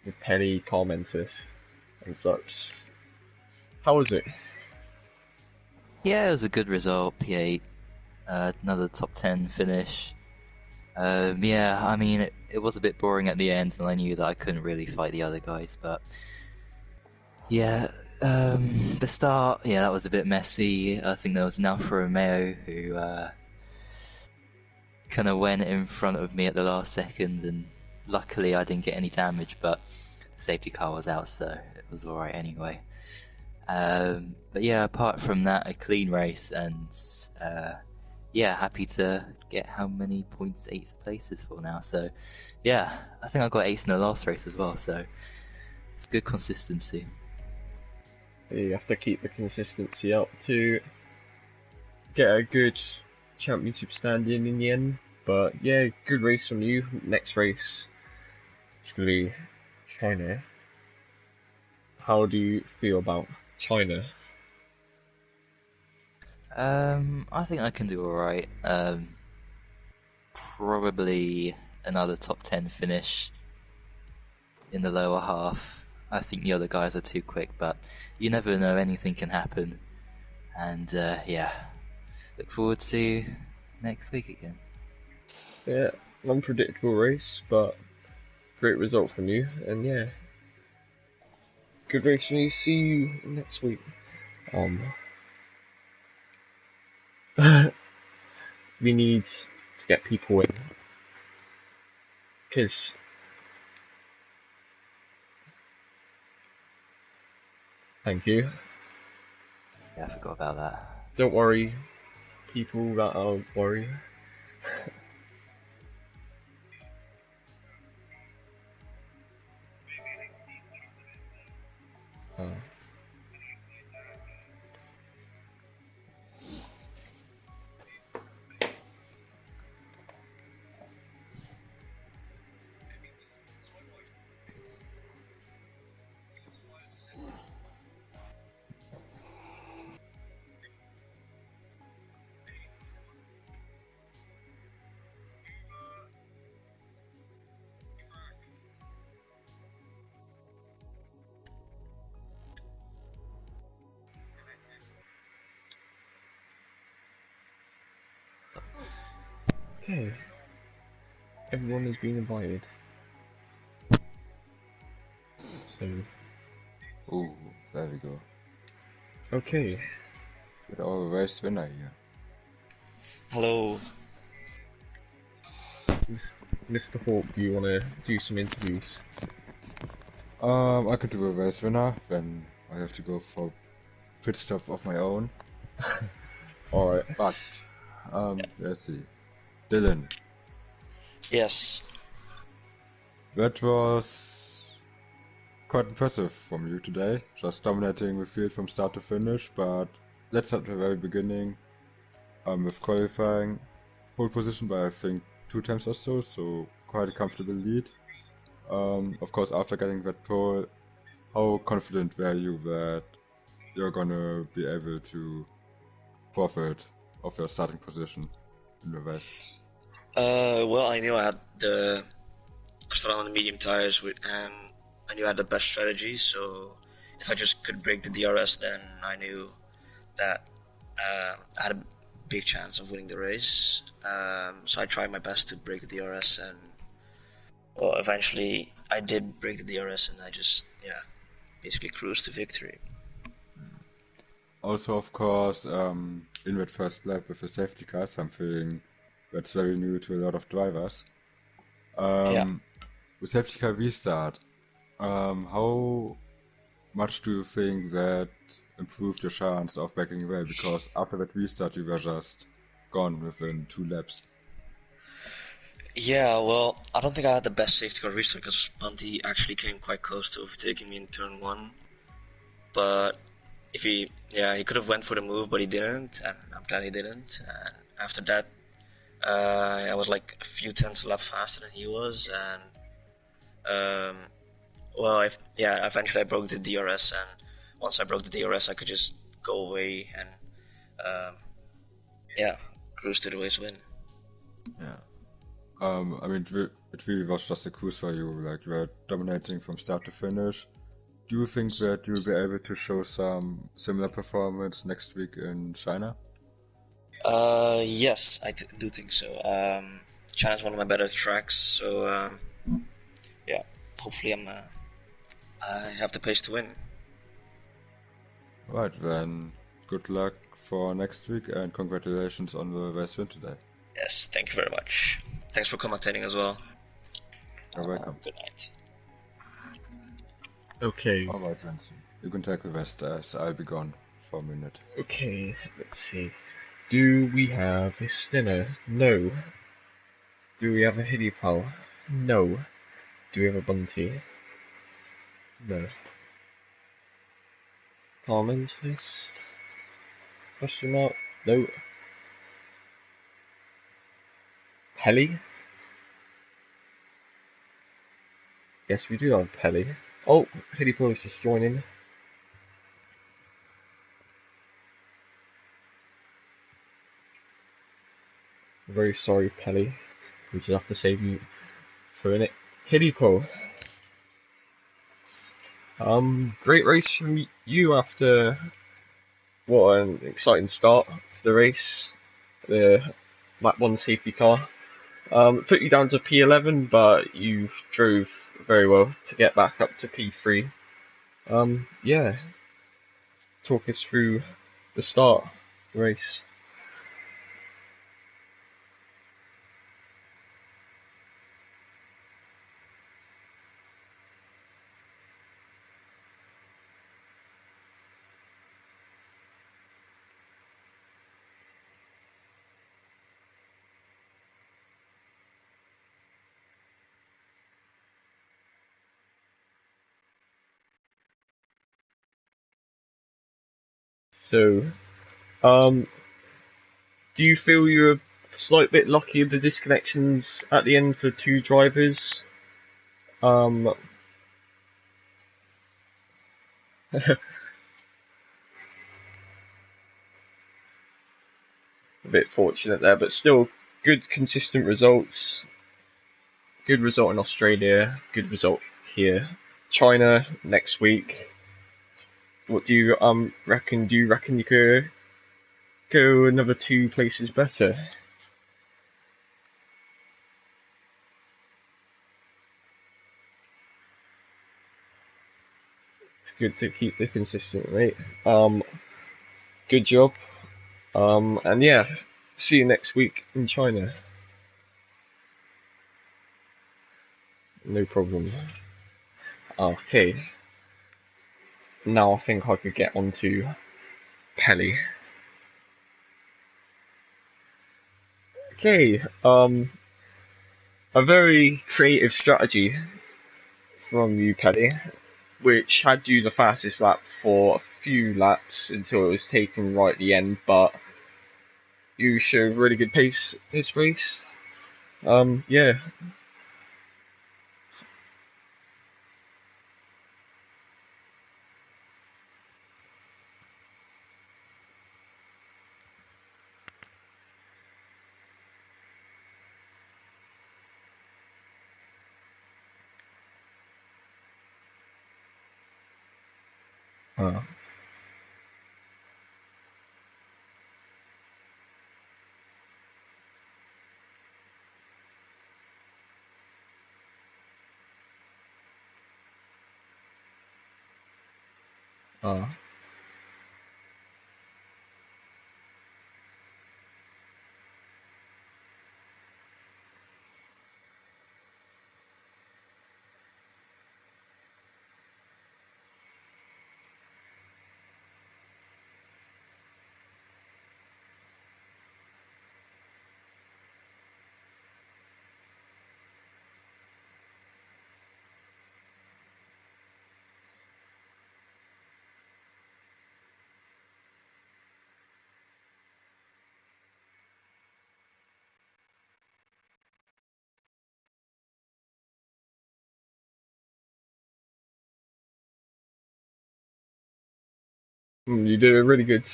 Speaker 1: with Penny, Carmentis, and such. How was it?
Speaker 4: Yeah, it was a good result, P8. Another top 10 finish. Yeah, I mean, it was a bit boring at the end, and I knew that I couldn't really fight the other guys, but yeah, the start, yeah, that was a bit messy. I think there was an Alfa Romeo who kind of went in front of me at the last second, and luckily I didn't get any damage, but the safety car was out, so it was alright anyway. But yeah, apart from that, a clean race, and yeah, happy to get how many points 8th place is for now. So yeah, I think I got 8th in the last race as well, so it's good consistency.
Speaker 1: You have to keep the consistency up to get a good championship standing in the end. But yeah, good race from you. Next race, it's gonna be China. How do you feel about China?
Speaker 4: I think I can do alright. Probably another top 10 finish in the lower half. I think the other guys are too quick, but you never know, anything can happen. And yeah, look forward to next week again.
Speaker 1: Yeah, unpredictable race, but great result from you. And yeah, good race from you. See you next week. Um, we need to get people in because thank you.
Speaker 4: Yeah, I forgot about that.
Speaker 1: Don't worry, people that are worried. Uh, okay, everyone has been invited. So,
Speaker 5: Oh, there we go.
Speaker 1: okay,
Speaker 5: With our race winner here.
Speaker 6: Hello.
Speaker 1: Mr. Hawk, do you want to do some interviews?
Speaker 5: I could do a race winner, then I have to go for pit stop of my own.
Speaker 1: Alright.
Speaker 5: But, let's see. Dylan,
Speaker 6: Yes.
Speaker 5: that was quite impressive from you today, just dominating the field from start to finish, but let's start at the very beginning, with qualifying. Pole position by I think 2 times or so, so quite a comfortable lead. Of course, after getting that pole, how confident were you that you're gonna be able to profit of your starting position in the race?
Speaker 6: Well, I knew I started on the medium tires and I knew I had the best strategy. So if I just could break the DRS, then I knew that I had a big chance of winning the race. So I tried my best to break the DRS, and well, eventually I did break the DRS, and I just basically cruised to victory.
Speaker 5: Also, of course, in that first lap with the safety car, something that's very new to a lot of drivers.
Speaker 6: Yeah.
Speaker 5: With safety car restart, how much do you think that improved your chance of backing away? Because after that restart, you were just gone within 2 laps.
Speaker 6: Yeah, well, I don't think I had the best safety car restart because Bunty actually came quite close to overtaking me in turn one. But he could have went for the move, but he didn't, and I'm glad he didn't. And after that, I was like a few tenths a lap faster than he was, and eventually I broke the DRS, and once I broke the DRS, I could just go away and cruise to the race win.
Speaker 5: Yeah. I mean, it really was just a cruise for you, like you were dominating from start to finish. Do you think that you'll be able to show some similar performance next week in China?
Speaker 6: Yes, I do think so. China's one of my better tracks, so hopefully I have the pace to win.
Speaker 5: Right, then good luck for next week and congratulations on the race win today.
Speaker 6: Yes, thank you very much. Thanks for commentating as well.
Speaker 5: You're welcome.
Speaker 6: Good night.
Speaker 1: Okay.
Speaker 5: Alright, Vincent. You can take the rest as I'll be gone for a minute.
Speaker 1: Okay, let's see. Do we have a Stinner? No. Do we have a Hiddipal? No. Do we have a Bunty? No. Comments list? Question mark? No. Pelly? Yes, we do have Pelly. Oh, Hiddipal is just joining. Very sorry, Pelly. We just have to save you for a minute. Hiddipal. Great race from you after what an exciting start to the race. The lap 1 safety car. Put you down to P11, but you drove very well to get back up to P3. Yeah. Talk us through the start of the race. So, do you feel you're a slight bit lucky with the disconnections at the end for 2 drivers? A bit fortunate there, but still good consistent results. Good result in Australia, good result here. China next week. What do you reckon? Do you reckon you could go another 2 places better? It's good to keep the consistent rate. Good job. And yeah, see you next week in China. No problem. Okay. Now I think I could get on to Pelly. Okay, a very creative strategy from you, Pelly, which had you the fastest lap for a few laps until it was taken right at the end, but you showed really good pace this race. Yeah. Uh, uh, you did a really good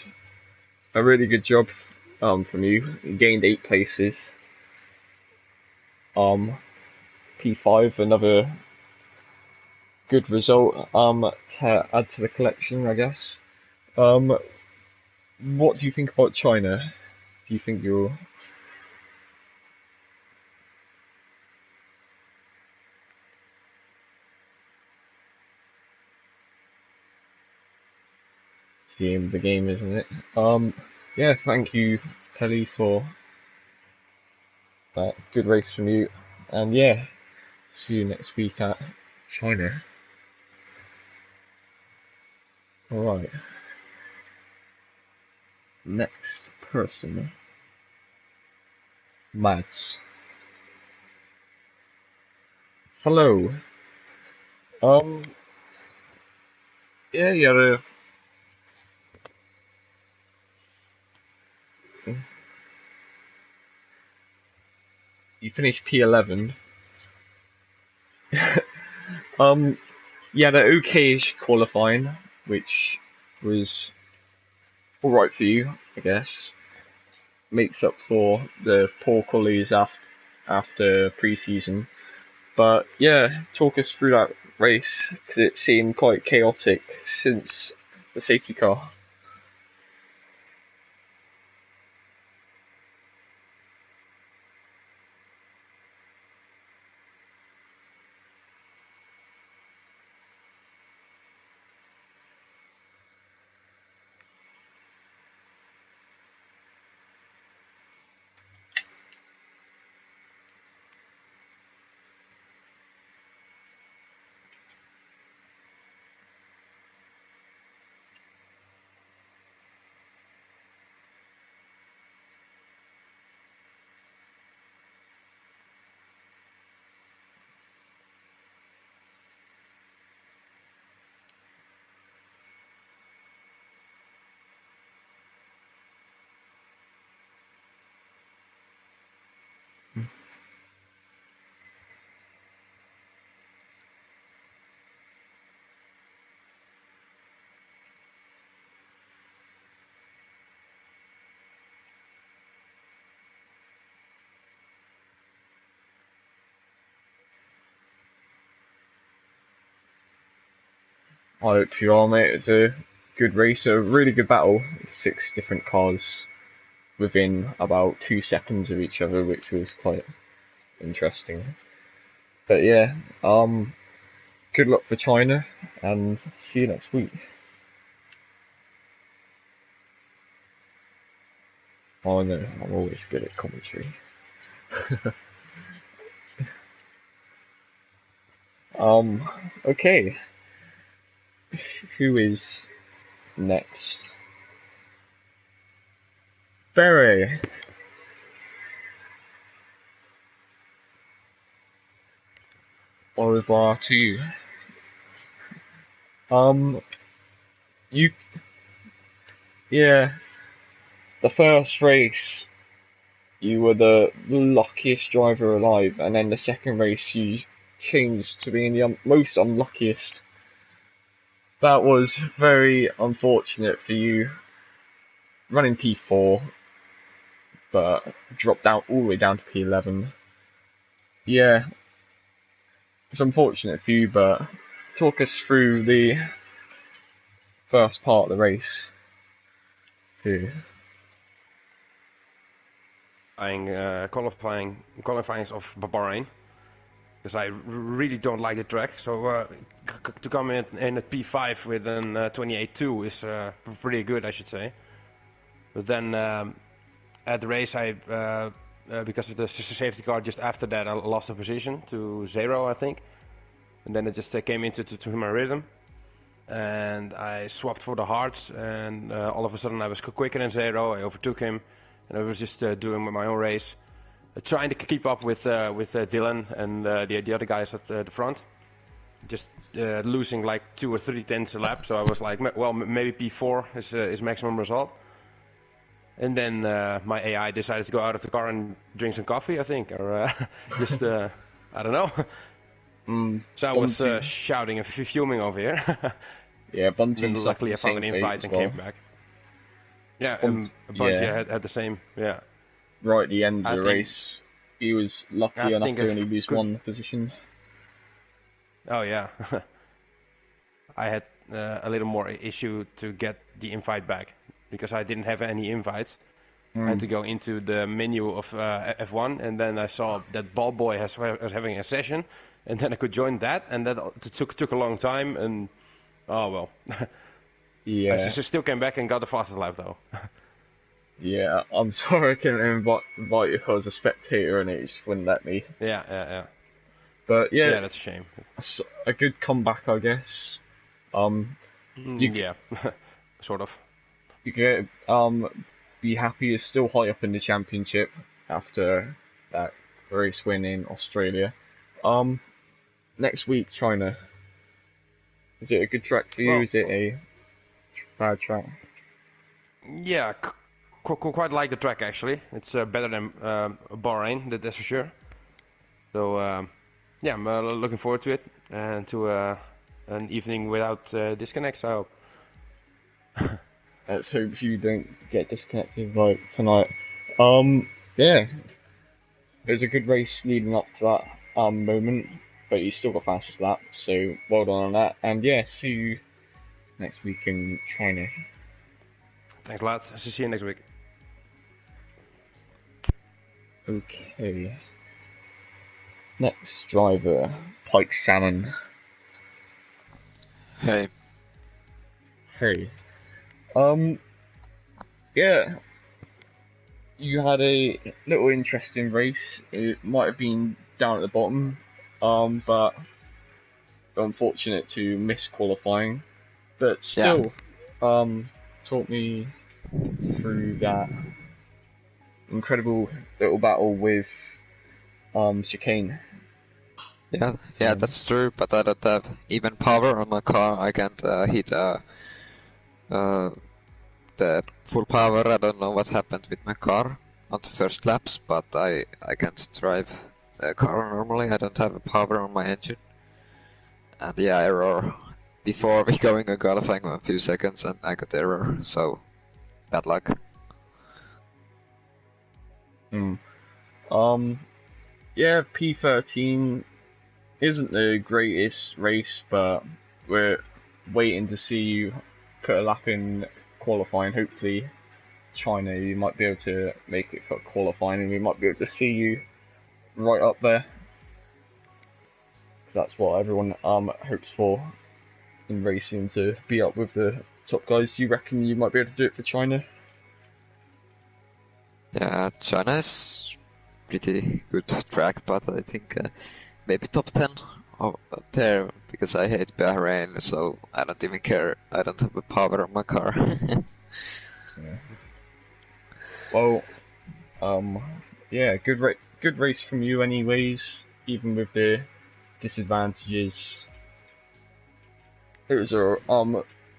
Speaker 1: job, from you. You gained 8 places. P5, another good result, to add to the collection, I guess. What do you think about China? Do you think you're seeing the game, isn't it? Yeah, thank you, Kelly, for that good race from you. And yeah, see you next week at China. Alright. Next person. Mads. Hello. Um, yeah, you finished P11. You had an okay-ish qualifying, which was alright for you, I guess. Makes up for the poor qualities after pre-season. But yeah, talk us through that race, because it seemed quite chaotic since the safety car. I hope you are, mate. It's a good race, a really good battle. 6 different cars within about 2 seconds of each other, which was quite interesting. But yeah, good luck for China, and see you next week. Oh no, I'm always good at commentary. Okay. Who is next? Barry. Au revoir to you. You, yeah, the first race, you were the luckiest driver alive, and then the second race, you changed to being the most unluckiest. That was very unfortunate for you. Running P4, but dropped down all the way down to P11. Yeah, it's unfortunate for you, but talk us through the first part of the race. Too.
Speaker 7: Qualifying of Bahrain, because I really don't like the track. So to come in at P5 with an 28.2 is pretty good, I should say. But then at the race, because of the safety car just after that, I lost the position to 0, I think. And then it just came into my rhythm. And I swapped for the hards, and all of a sudden I was quicker than 0. I overtook him, and I was just doing my own race, trying to keep up with Dylan and the other guys at the front. Just losing like 2 or 3 tenths a lap. So I was like, well, maybe P4 is maximum result. And then my AI decided to go out of the car and drink some coffee, I think, or just I don't know. So I was shouting and fuming over here.
Speaker 1: Yeah, Bunty.
Speaker 7: And luckily I found an invite and came back. Yeah, and Bunty had the same. Yeah.
Speaker 1: Right at the end of the race, he was lucky enough to only lose 1 position.
Speaker 7: Oh yeah. I had a little more issue to get the invite back because I didn't have any invites. I had to go into the menu of F1, and then I saw that Ball Boy was having a session, and then I could join that, and that took a long time, and oh well.
Speaker 1: Yeah.
Speaker 7: I still came back and got the fastest lap though.
Speaker 1: Yeah, I'm sorry I couldn't invite you if I was a spectator and it just wouldn't let me.
Speaker 7: Yeah.
Speaker 1: But yeah,
Speaker 7: that's a shame.
Speaker 1: A good comeback, I guess.
Speaker 7: Yeah, sort of.
Speaker 1: You could be happy you're still high up in the championship after that race win in Australia. Next week, China. Is it a good track for you? Well, is it a bad track?
Speaker 7: Yeah, quite like the track actually. It's better than Bahrain, that's for sure. So yeah, I'm looking forward to it and to an evening without disconnects, I hope.
Speaker 1: Let's hope you don't get disconnected like tonight. Yeah, it was a good race leading up to that moment, but you still got fastest lap, so well done on that. And yeah, see you next week in China.
Speaker 7: Thanks a lot. See you next week.
Speaker 1: Okay. Next driver, Pike Salmon.
Speaker 8: Hey.
Speaker 1: Hey. Yeah. You had a little interesting race. It might have been down at the bottom, but unfortunate to miss qualifying. But still, talk me through that incredible little battle with chicane.
Speaker 8: Yeah, that's true, but I don't have even power on my car. I can't hit the full power. I don't know what happened with my car on the first laps, but I can't drive the car normally. I don't have a power on my engine. And yeah, error before we going and qualifying a few seconds, and I got error, so bad luck.
Speaker 1: Yeah, P13 isn't the greatest race, but we're waiting to see you put a lap in qualifying. Hopefully, China, you might be able to make it for qualifying, and we might be able to see you right up there. Because that's what everyone hopes for in racing, to be up with the top guys. Do you reckon you might be able to do it for China?
Speaker 8: Yeah, China is pretty good track, but I think maybe top 10 there, because I hate Bahrain, so I don't even care. I don't have a power on my car.
Speaker 1: Yeah. Well, yeah, good race from you, anyways. Even with the disadvantages, it was a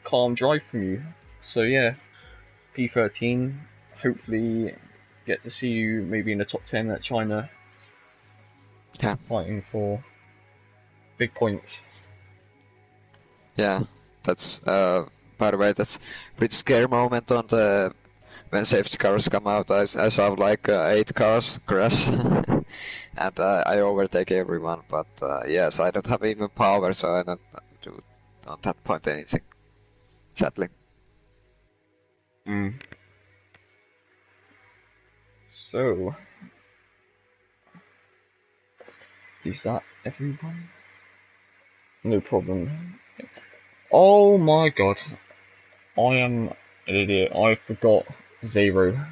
Speaker 1: calm drive from you. So yeah, P13. Hopefully, get to see you maybe in the top 10 at China.
Speaker 8: Yeah.
Speaker 1: Fighting for big points.
Speaker 8: Yeah, that's by the way, that's pretty scary moment on the when safety cars come out. I saw like 8 cars crash, and I overtake everyone. But yes, I don't have even power, so I don't do on that point anything. Sadly.
Speaker 1: So, is that everyone? No problem. Oh my god. I am an idiot. I forgot Zero.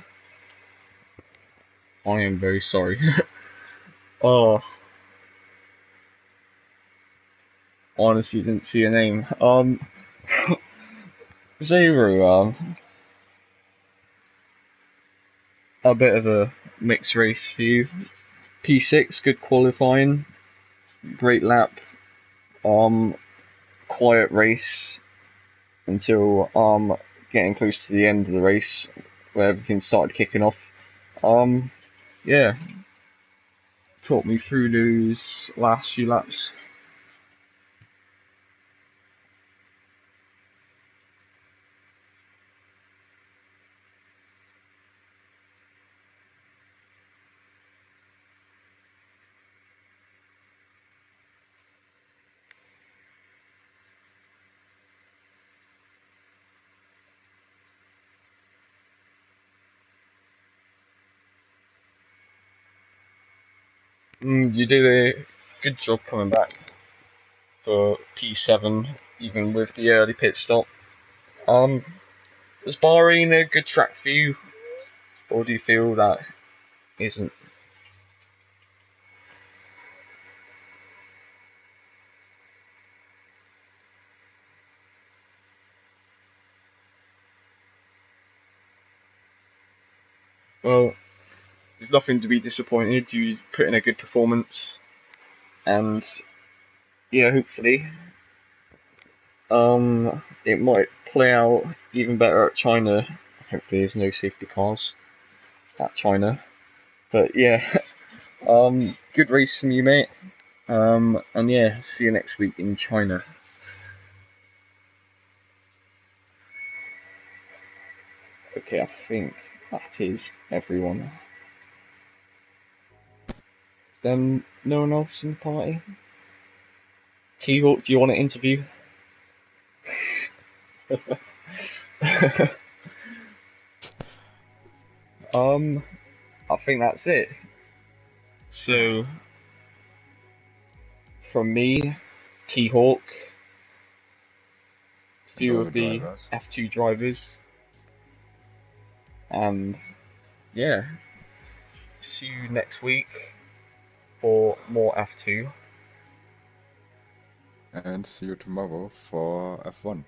Speaker 1: I am very sorry. Oh, honestly didn't see a name. Zero, a bit of a mixed race for you. P6, good qualifying, great lap, quiet race until getting close to the end of the race where everything started kicking off. Yeah, talk me through those last few laps. You did a good job coming back for P7, even with the early pit stop. Is Bahrain a good track for you, or do you feel that isn't? Well, there's nothing to be disappointed. You put in a good performance, and yeah, hopefully, it might play out even better at China. Hopefully, there's no safety cars at China. But yeah, good race from you, mate. And yeah, see you next week in China. Okay, I think that is everyone. Is there no one else in the party? T-Hawk, do you want to interview? I think that's it. So, from me, T-Hawk, few
Speaker 5: all the
Speaker 1: of the
Speaker 5: drivers.
Speaker 1: F2 drivers, and yeah, see you next week for more F2.
Speaker 5: And see you tomorrow for F1.